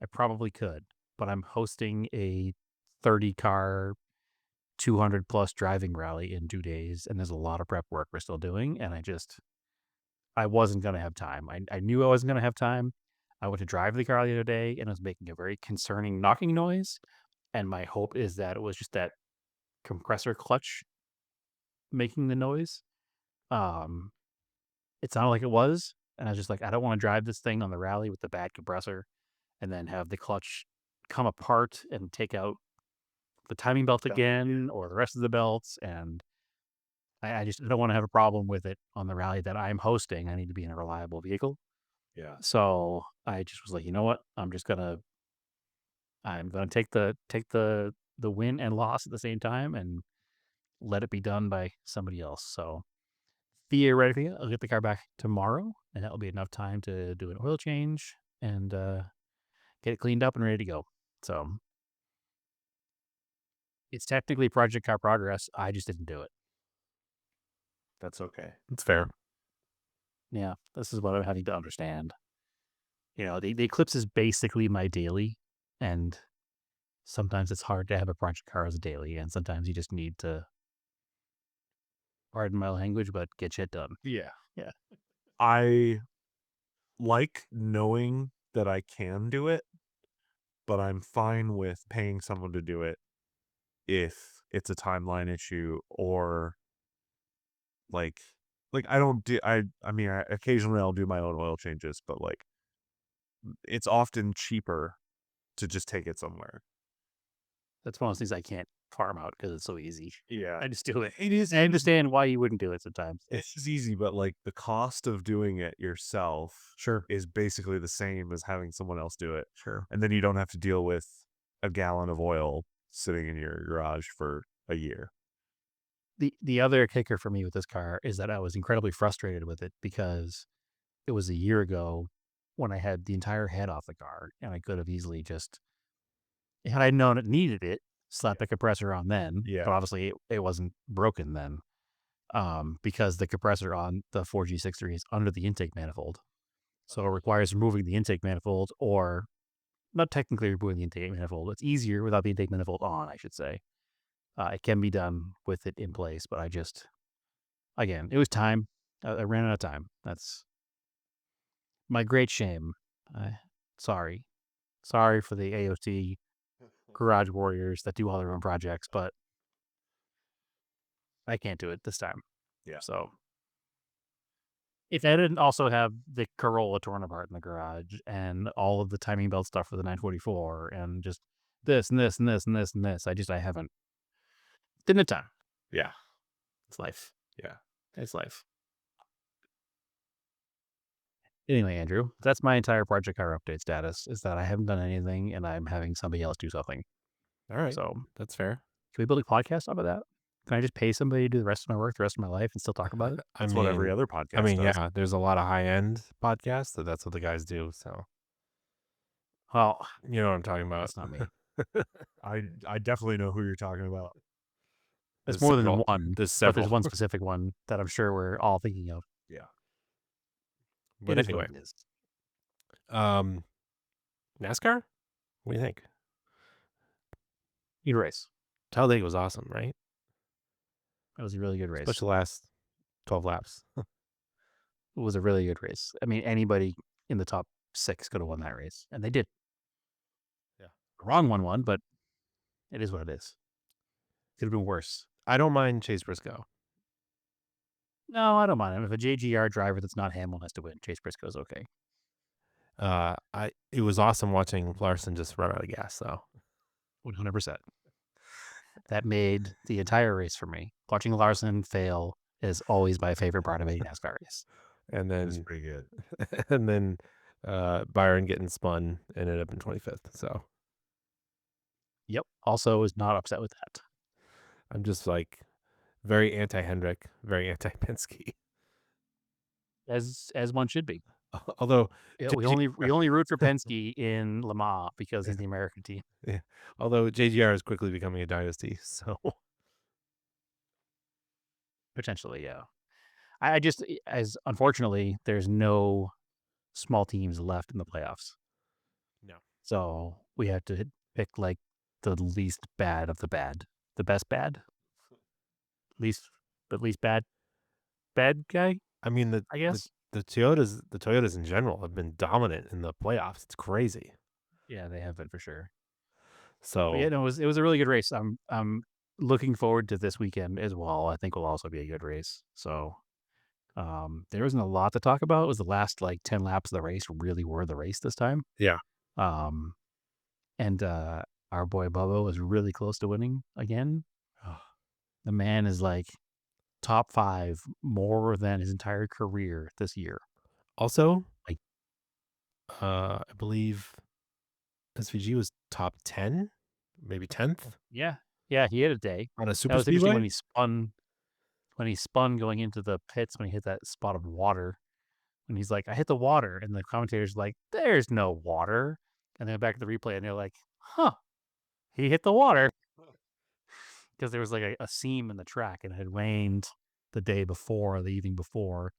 I probably could, but I'm hosting a 30 car, 200 plus driving rally in 2 days, and there's a lot of prep work we're still doing, and I wasn't going to have time. I knew I wasn't going to have time. I went to drive the car the other day, and it was making a very concerning knocking noise, and my hope is that it was just that compressor clutch making the noise. It sounded like it was, and I was just like, I don't want to drive this thing on the rally with the bad compressor and then have the clutch come apart and take out the timing belt again or the rest of the belts. And I just don't want to have a problem with it on the rally that I'm hosting. I need to be in a reliable vehicle. Yeah. So I just was like, you know what? I'm gonna take the win and loss at the same time and let it be done by somebody else. So theoretically, I'll get the car back tomorrow, and that'll be enough time to do an oil change and get it cleaned up and ready to go. So it's technically project car progress. I just didn't do it. That's okay. It's fair. Yeah, this is what I'm having to understand. The Eclipse is basically my daily, and sometimes it's hard to have a project car as a daily, and sometimes you just need to, pardon my language, but get shit done. Yeah. Yeah. I like knowing that I can do it, but I'm fine with paying someone to do it if it's a timeline issue or like I don't do I mean occasionally I'll do my own oil changes, but like it's often cheaper to just take it somewhere. That's one of those things I can't farm out because it's so easy. Yeah. I just do it. It is I understand why you wouldn't do it sometimes. It's easy, but like the cost of doing it yourself Sure. is basically the same as having someone else do it. Sure. And then you don't have to deal with a gallon of oil sitting in your garage for a year. The other kicker for me with this car is that I was incredibly frustrated with it because it was a year ago when I had the entire head off the car, and I could have easily just, had I known it needed it, slapped the compressor on then. Yeah. But obviously it wasn't broken then, because the compressor on the 4G63 is under the intake manifold. So it requires removing the intake manifold or not technically removing the intake manifold. It's easier without the intake manifold on, I should say. It can be done with it in place, but again, it was time. I ran out of time. That's my great shame. Sorry. Sorry for the AOT garage warriors that do all their own projects, but I can't do it this time. Yeah. So if I didn't also have the Corolla torn apart in the garage and all of the timing belt stuff for the 944 and just this and this and this and this and this, I haven't. Didn't have time. Yeah. It's life. Yeah. It's life. Anyway, Andrew, that's my entire project car update status, is that I haven't done anything and I'm having somebody else do something. All right. So That's fair. can we build a podcast off of that? Can I just pay somebody to do the rest of my work, the rest of my life, and still talk about it? That's what every other podcast does. yeah, there's a lot of high-end podcasts that's what the guys do. So, Well, you know what I'm talking about. that's not me. I definitely know who you're talking about. There's more than several. one, There's but there's several. one specific one that I'm sure we're all thinking of. Yeah. But It is what anyway, it is. NASCAR? What do you think? Good race. Talladega was awesome, right? It was a really good race. Especially the last 12 laps. It was a really good race. I mean, anybody in the top 6 could have won that race, and they did. Yeah. The wrong one won, but it is what it is. Could have been worse. I don't mind Chase Briscoe. No, I don't mind him. If a JGR driver that's not Hamilton has to win, Chase Briscoe's okay. It was awesome watching Larson just run out of gas, though. 100%. That made the entire race for me. Watching Larson fail is always my favorite part of a NASCAR race. And That's then pretty good. and then Byron getting spun and ended up in 25th. So Yep. Also was not upset with that. I'm just like very anti-Hendrick, very anti-Penske. As one should be. Although Yeah, we only root for Penske in Le Mans because he's the American team. although JGR is quickly becoming a dynasty, so Potentially, yeah. I just, as unfortunately, there's no small teams left in the playoffs. No. So we have to pick like the least bad of the bad. The best bad? Least bad guy? I mean I guess. the Toyotas in general have been dominant in the playoffs. It's crazy. Yeah, they have been for sure. So But yeah, no, it was a really good race. I'm looking forward to this weekend as well. I think will also be a good race. So there wasn't a lot to talk about. It was the last like 10 laps of the race really were the race this time. Yeah. And our boy Bubba was really close to winning again. The man is like top 5 more than his entire career this year. Also, Like- I believe SVG was top 10, maybe 10th Yeah, he had a day. on a That super was interesting speedway. when he spun going into the pits when he hit that spot of water. And he's like, I hit the water. And the commentator's like, there's no water. And then back to the replay and they're like, huh, he hit the water. Because there was like a seam in the track and it had rained the day before, the evening before.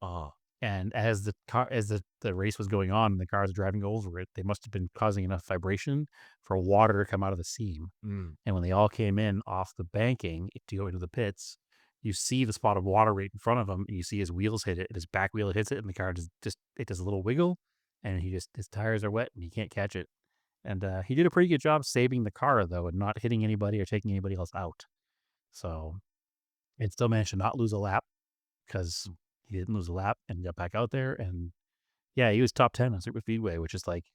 And as the race was going on and the cars were driving over it, they must have been causing enough vibration for water to come out of the seam. And when they all came in off the banking to go into the pits, you see the spot of water right in front of him, and you see his wheels hit it, and his back wheel hits it, and the car it does a little wiggle, and his tires are wet, and he can't catch it. And he did a pretty good job saving the car, though, and not hitting anybody or taking anybody else out. So it still managed to not lose a lap because he didn't lose a lap and got back out there. And yeah, he was top 10 on Super Speedway, which is like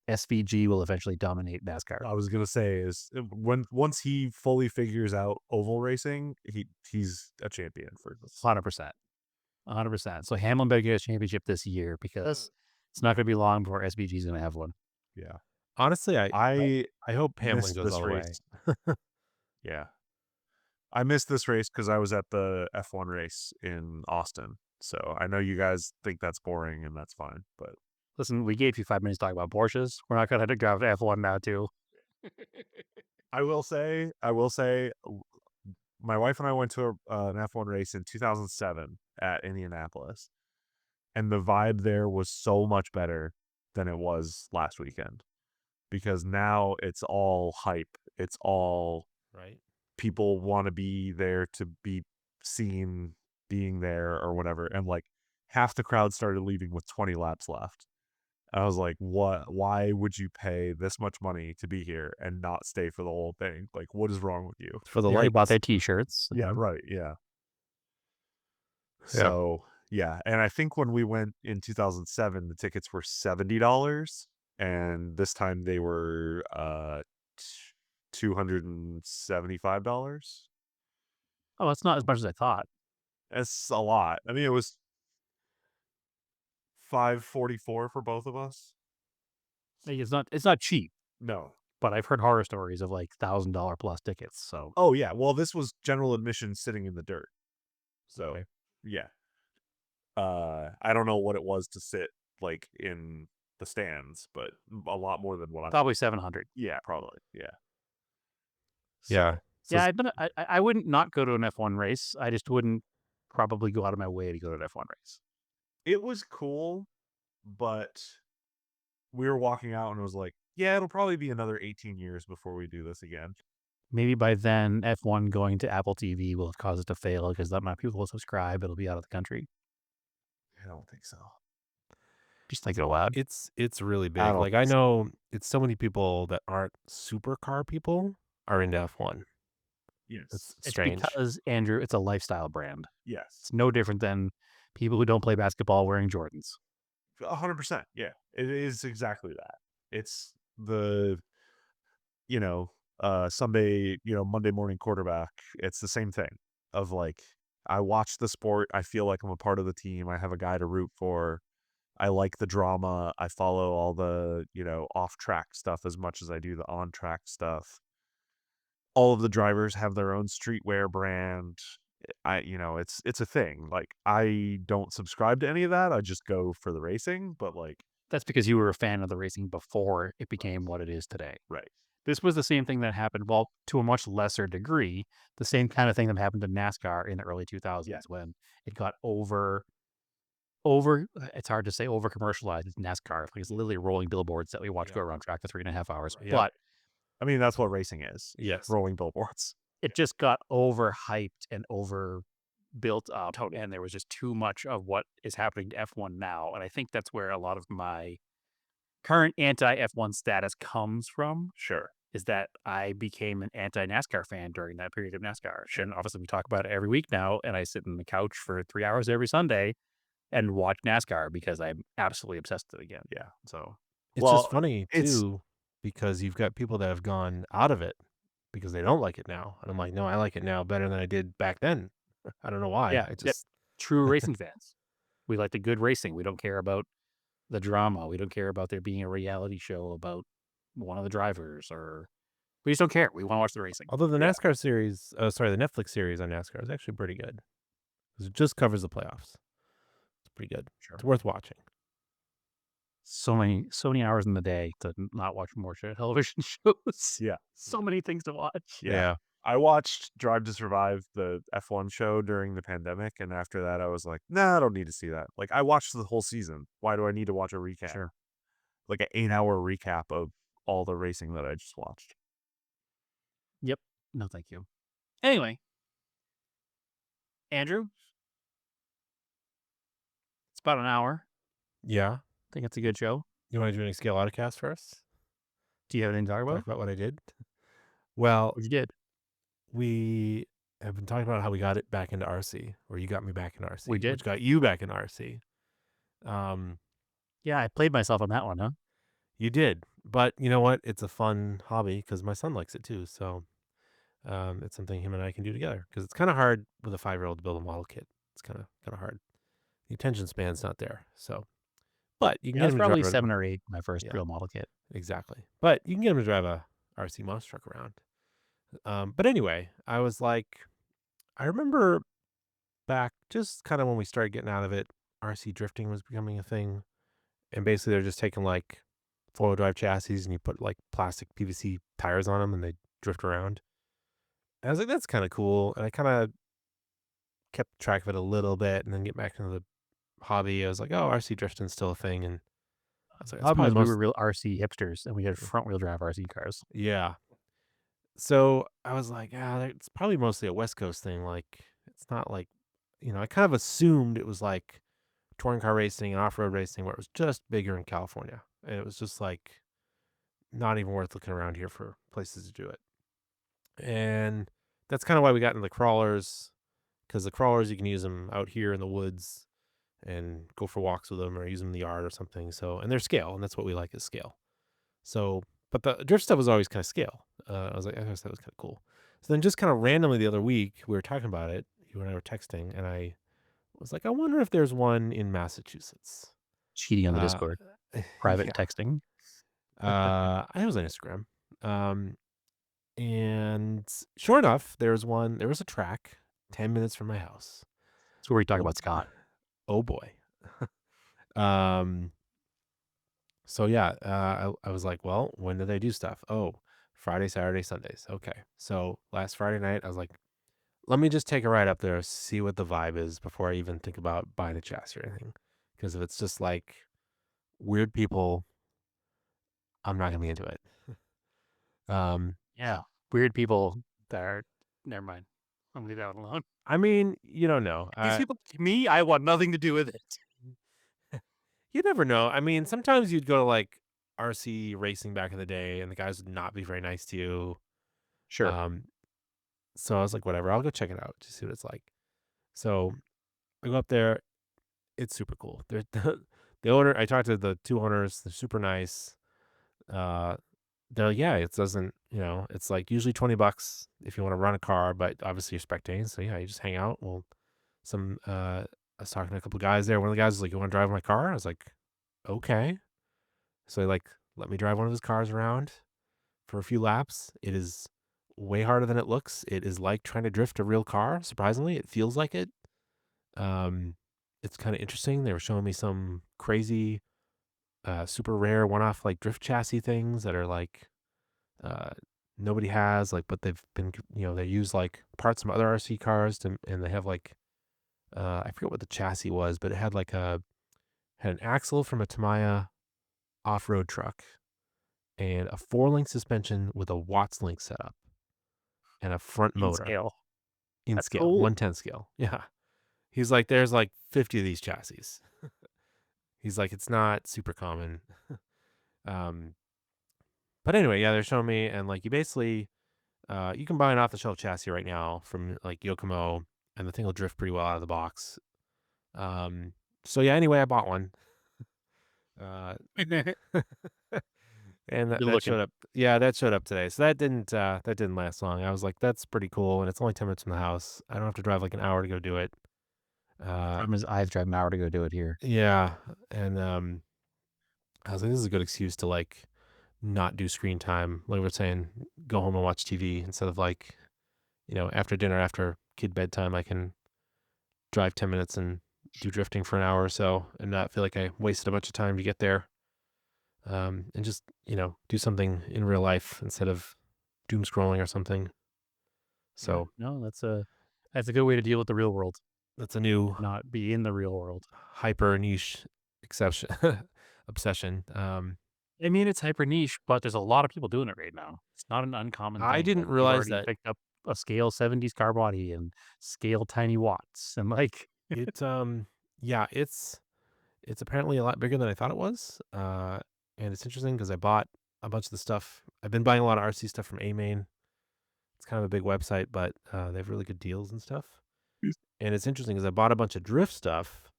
SVG will eventually dominate NASCAR. I was gonna say is once he fully figures out oval racing, he's a champion for this. 100%. So Hamlin better get a championship this year because it's not going to be long before SVG is going to have one. Yeah. Honestly, I hope Hamlin missed goes this all the way. race. Yeah. I missed this race because I was at the F1 race in Austin. So I know you guys think that's boring and that's fine, but Listen, we gave you 5 minutes to talk about Porsches. We're not going to go to F1 now, too. I will say, my wife and I went to an F1 race in 2007 at Indianapolis, and the vibe there was so much better than it was last weekend. because now it's all hype. It's all Right. people want to be there to be seen being there or whatever. And like half the crowd started leaving with 20 laps left. I was like, what? Why would you pay this much money to be here and not stay for the whole thing? Like, what is wrong with you? For the They already bought lights. their T-shirts. Yeah, right. Yeah. Yeah. So, yeah. And I think when we went in 2007, the tickets were $70. And this time they were $275. Oh, it's not as much as I thought. It's a lot. I mean, it was $544 for both of us. Like, it's not cheap, No. but I've heard horror stories of like $1,000 plus tickets. So Oh yeah. Well, this was general admission sitting in the dirt. So Okay. yeah. I don't know what it was to sit like in the stands, but a lot more than what I probably 700. Yeah, probably. Yeah. Yeah. So, So Yeah, I wouldn't not go to an F1 race. I just wouldn't probably go out of my way to go to an F1 race. it was cool, but we were walking out and it was like, yeah, it'll probably be another 18 years before we do this again. Maybe by then, F1 going to Apple TV will have caused it to fail because not enough people will subscribe. It'll be out of the country. I don't think so. Just think it aloud. it's really big. don't Like I think so. know it's so many people that aren't supercar people are into F1. Yes. It's It's strange. because, Andrew, it's a lifestyle brand. Yes. It's no different than people who don't play basketball wearing Jordans. 100%. Yeah. It is exactly that. It's Sunday, Monday morning quarterback. It's the same thing of like, I watch the sport. I feel like I'm a part of the team. I have a guy to root for. I like the drama. I follow all the, off track stuff as much as I do the on track stuff. All of the drivers have their own streetwear brand. It's a thing. Like, I don't subscribe to any of that. I just go for the racing, but like, That's because you were a fan of the racing before it became what it is today. right. This was the same thing that happened, well, to a much lesser degree, the same kind of thing that happened to NASCAR in the early 2000s when it got it's hard to say over commercialized. It's NASCAR. Like, it's literally rolling billboards that we watch go around track for 3.5 hours. Right. But I mean, that's what racing is. Yes. Rolling billboards. it just got overhyped and over built up, and there was just too much of what is happening to F1 now. And I think that's where a lot of my current anti-F1 status comes from. Sure. Is that I became an anti-NASCAR fan during that period of NASCAR. And obviously we talk about it every week now, and I sit on the couch for 3 hours every Sunday and watch NASCAR because I'm absolutely obsessed with it again. Yeah. So It's Well, just funny too because you've got people that have gone out of it because they don't like it now. And I'm like, no, I like it now better than I did back then. I don't know why. yeah, I just true racing fans. We like the good racing. We don't care about the drama. We don't care about there being a reality show about one of the drivers, or we just don't care. We want to watch the racing. although the NASCAR series, the Netflix series on NASCAR is actually pretty good. 'Cause it just covers the playoffs. It's pretty good. Sure. It's worth watching. So many hours in the day to not watch more television shows. Yeah. So many things to watch. Yeah. I watched Drive to Survive, the F1 show, during the pandemic, and after that I was like, nah, I don't need to see that. Like, I watched the whole season. Why do I need to watch a recap? Sure. Like an 8-hour recap of all the racing that I just watched. Yep. No, thank you. Anyway, Andrew, it's about an hour. Yeah. I think it's a good show. You want to do any scale autocast first? Do you have anything to talk about? Talk about what I did? Well, What you did? we have been talking about how we got it back into RC, or you got me back in RC. We did. Which got you back in RC. Yeah, I played myself on that one, huh? You did. But you know what? It's a fun hobby because my son likes it too. So it's something him and I can do together because it's kind of hard with a 5-year-old to build a model kit. It's kind of hard. The attention span's not there. So, but you can Yeah, get it's him to probably drive 7 or 8, my first Yeah. real model kit. Exactly. But you can get him to drive a RC monster truck around. But anyway, I was like, I remember back just kind of when we started getting out of it, RC drifting was becoming a thing. And basically they're just taking like 4-wheel drive chassis and you put like plastic PVC tires on them and they drift around. And I was like, that's kind of cool. And I kind of kept track of it a little bit and then get back into the hobby. I was like, oh, RC drifting's still a thing. And was like, that's Problem probably is the we most. were real RC hipsters, and we had front-wheel drive RC cars. Yeah. So I was like, it's probably mostly a West Coast thing. Like, it's not like, I kind of assumed it was like touring car racing and off road racing where it was just bigger in California. And it was just like not even worth looking around here for places to do it. And that's kind of why we got into the crawlers, because the crawlers, you can use them out here in the woods and go for walks with them or use them in the yard or something. So, and they're scale, and that's what we like is scale. So, but the drift stuff was always kind of scale. I was like, I guess that was kind of cool. So then just kind of randomly the other week, we were talking about it. You and I were texting, and I was like, I wonder if there's one in Massachusetts. Cheating on the Uh, Discord. Private yeah. texting. I was on Instagram. And sure enough, there was a track 10 minutes from my house. That's where we talk about Scott. Oh boy. So yeah, I was like, well, when do they do stuff? Oh, Friday, Saturday, Sundays. Okay. So last Friday night, I was like, let me just take a ride up there, see what the vibe is before I even think about buying a chassis or anything. Because if it's just like weird people, I'm not gonna be into it. Yeah. Weird people that are... Never mind. I'm going to leave that one alone. I mean, you don't know. These people, me, I want nothing to do with it. You never know. I mean, sometimes you'd go to like RC racing back in the day, and the guys would not be very nice to you. Sure. So I was like, whatever, I'll go check it out, just see what it's like. So I go up there. It's super cool. They're the owner. I talked to the two owners. They're super nice. They're like, yeah, it doesn't, it's like usually $20 if you want to run a car, but obviously you're spectating. So yeah, you just hang out. Well, I was talking to a couple of guys there. One of the guys was like, you want to drive my car? I was like, okay. So he let me drive one of his cars around for a few laps. It is way harder than it looks. It is like trying to drift a real car. Surprisingly, it feels like it. It's kind of interesting. They were showing me some crazy, super rare one-off like drift chassis things that are like nobody has, but they've been, they use like parts from other RC cars and they have like I forget what the chassis was, but it had had an axle from a Tamiya off-road truck and a 4-link suspension with a Watts link setup and a front In motor scale. in That's scale, cool. 1/10 scale. Yeah. He's like, there's like 50 of these chassis. He's like, it's not super common. But anyway, yeah, they're showing me, and like you basically, you can buy an off-the-shelf chassis right now from like Yokomo, and the thing will drift pretty well out of the box. So yeah, anyway, I bought one. And Been that looking. showed up. Yeah, that showed up today. So that didn't last long. I was like, that's pretty cool, and it's only 10 minutes from the house. I don't have to drive like an hour to go do it. Problem is, I have to drive an hour to go do it here. Yeah, and I was like, this is a good excuse to like not do screen time. Like we're saying, go home and watch TV instead of like, after dinner, after kid bedtime, I can drive 10 minutes and do drifting for an hour or so and not feel like I wasted a bunch of time to get there. And just, do something in real life instead of doom scrolling or something. So no, that's a good way to deal with the real world. that's a new Not be in the real world. hyper niche exception obsession. I mean, it's hyper niche, but there's a lot of people doing it right now. It's not an uncommon thing. I didn't You've realize already that picked up a scale 70s car body and scale tiny watts and like it. Yeah, it's apparently a lot bigger than I thought it was. And it's interesting because I bought a bunch of the stuff. I've been buying a lot of RC stuff from A-Main. It's kind of a big website, but they have really good deals and stuff. And it's interesting because I bought a bunch of drift stuff,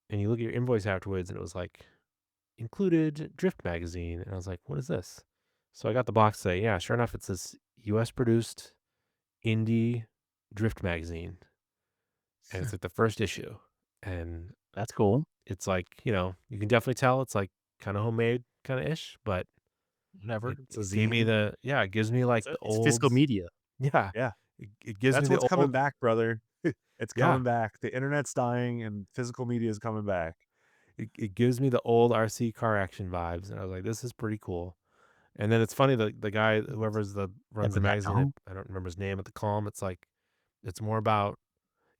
and you look at your invoice afterwards, and it was like included drift magazine, and I was like, what is this? So I got the box today. Yeah, sure enough, it's this U.S. produced indie drift magazine, and it's like the first issue, and that's cool. it's like, you can definitely tell it's like kind of homemade kind of ish, but Whatever. it It's a gave me zine. it gives me like the It's old physical media. Yeah, Yeah. it gives That's me the what's coming old back, brother. It's Yeah. coming back. The internet's dying and physical media is coming back. it gives me the old RC car action vibes, and I was like, this is pretty cool. And then it's funny, the guy, whoever's runs the magazine, Tom? I don't remember his name at the column. It's like, it's more about,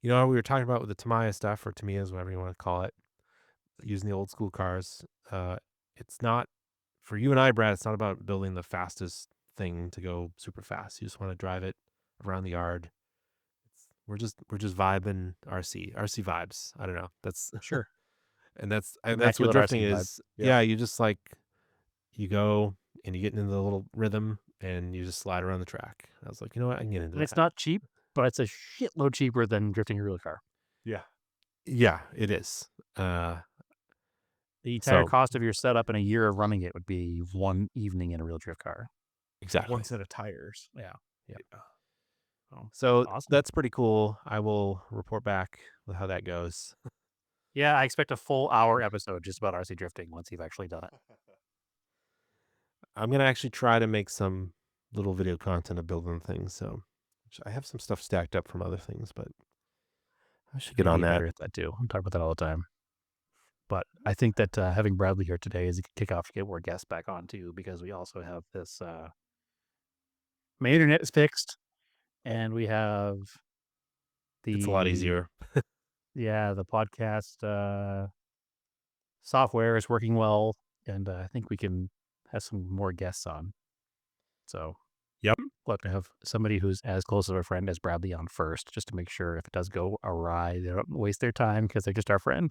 how we were talking about with the Tamiya stuff, or Tamiya's, whatever you want to call it, using the old school cars. it's not for you and I, Brad. It's not about building the fastest thing to go super fast. You just want to drive it around the yard. We're just vibing RC vibes. I don't know. That's Sure. and that's what Immaculate drifting RC vibe. is. Yeah, you just like you go and you get into the little rhythm and you just slide around the track. I was like, you know what, I can get into And that. it's not cheap, but it's a shitload cheaper than drifting a real car. Yeah. Yeah, it is. The entire So- cost of your setup and a year of running it would be one evening in a real drift car. Exactly. One set of tires. Yeah. Oh, So Awesome. that's pretty cool. I will report back with how that goes. Yeah, I expect a full hour episode just about RC drifting once you've actually done it. I'm gonna actually try to make some little video content of building things. So I have some stuff stacked up from other things, but I should get I'd on be that. better at that too. I talk about that all the time. But I think that having Bradley here today is a kickoff to get more guests back on too, because we also have this. My internet is fixed, and we have It's a lot easier. Yeah, the podcast software is working well, and I think we can have some more guests on. So, Yep. we'll have to have somebody who's as close of a friend as Bradley on first, just to make sure if it does go awry, they don't waste their time because they're just our friend.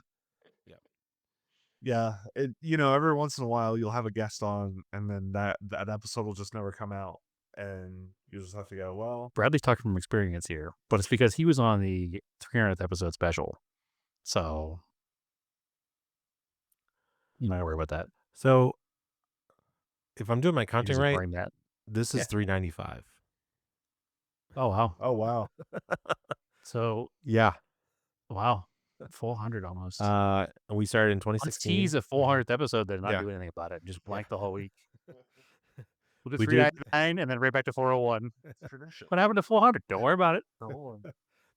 yeah. Every once in a while you'll have a guest on, and then that episode will just never come out, and you just have to go, well, Bradley's talking from experience here, but it's because he was on the 300th episode special. So, you might worry about that. So if I'm doing my He was counting right, ignoring that. this is $3.95. Oh, wow. oh wow. So, Yeah. wow. 400 almost. And we started in Let's 2016. tease a 400th episode, then not Yeah. do anything about it. Just blank the whole week. We'll do We did. 399 and then right back to 401. Tradition. What happened to 400? Don't worry about it.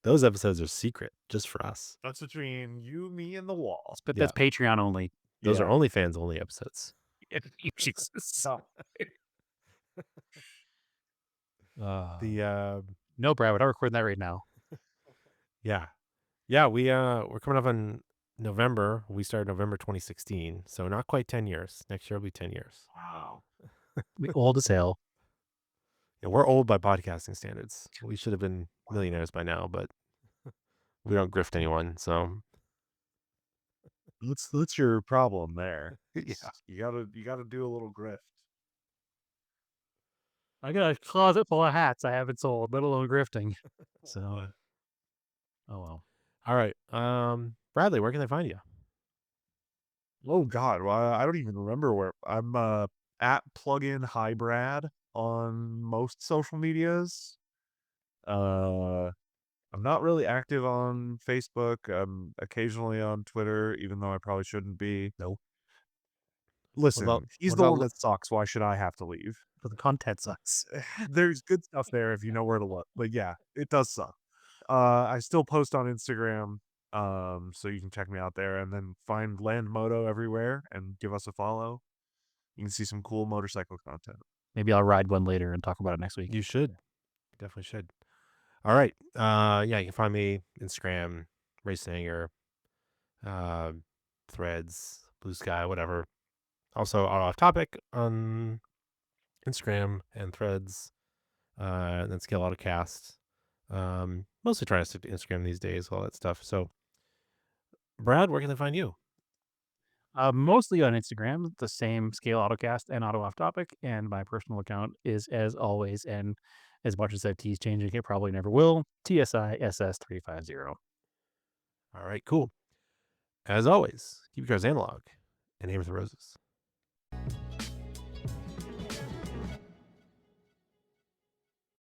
Those episodes are secret just for us. That's between you, me, and the wall. But that's Patreon only. Those Yeah. are OnlyFans only episodes. Jesus. The No, Brad, we're not recording that right now. yeah. We're coming up on November. We started November 2016, so not quite 10 years. Next year will be 10 years. Wow. We old as hell. And we're old by podcasting standards. We should have been millionaires by now, but we don't grift anyone. So That's your problem there. yeah. You gotta do a little grift. I got a closet full of hats I haven't sold, let alone grifting. So, oh well. All right. Bradley, where can they find you? Oh God, well, I don't even remember where I'm. At plugin hi Brad on most social medias. I'm not really active on Facebook. I'm occasionally on Twitter, even though I probably shouldn't be. No. Listen, about- he's what the about one li- that sucks. Why should I have to leave? But the content sucks. There's good stuff there if you know where to look. But yeah, it does suck. I still post on Instagram, so you can check me out there, and then find Land Moto everywhere and give us a follow. You can see some cool motorcycle content. Maybe I'll ride one later and talk about it next week. You should. You definitely should. All right. Yeah, you can find me Instagram, Racing Anger, Threads, Blue Sky, whatever. Also, Off Topic on Instagram and Threads, and then Scale Autocast. Mostly trying to stick to Instagram these days, all that stuff. So, Brad, where can they find you? Mostly on Instagram, the same Scale Autocast and Auto Off Topic, and my personal account is, as always, and as much as that T's changing, it probably never will, TSISS350. All right, cool. As always, keep your cars analog and aim for the roses.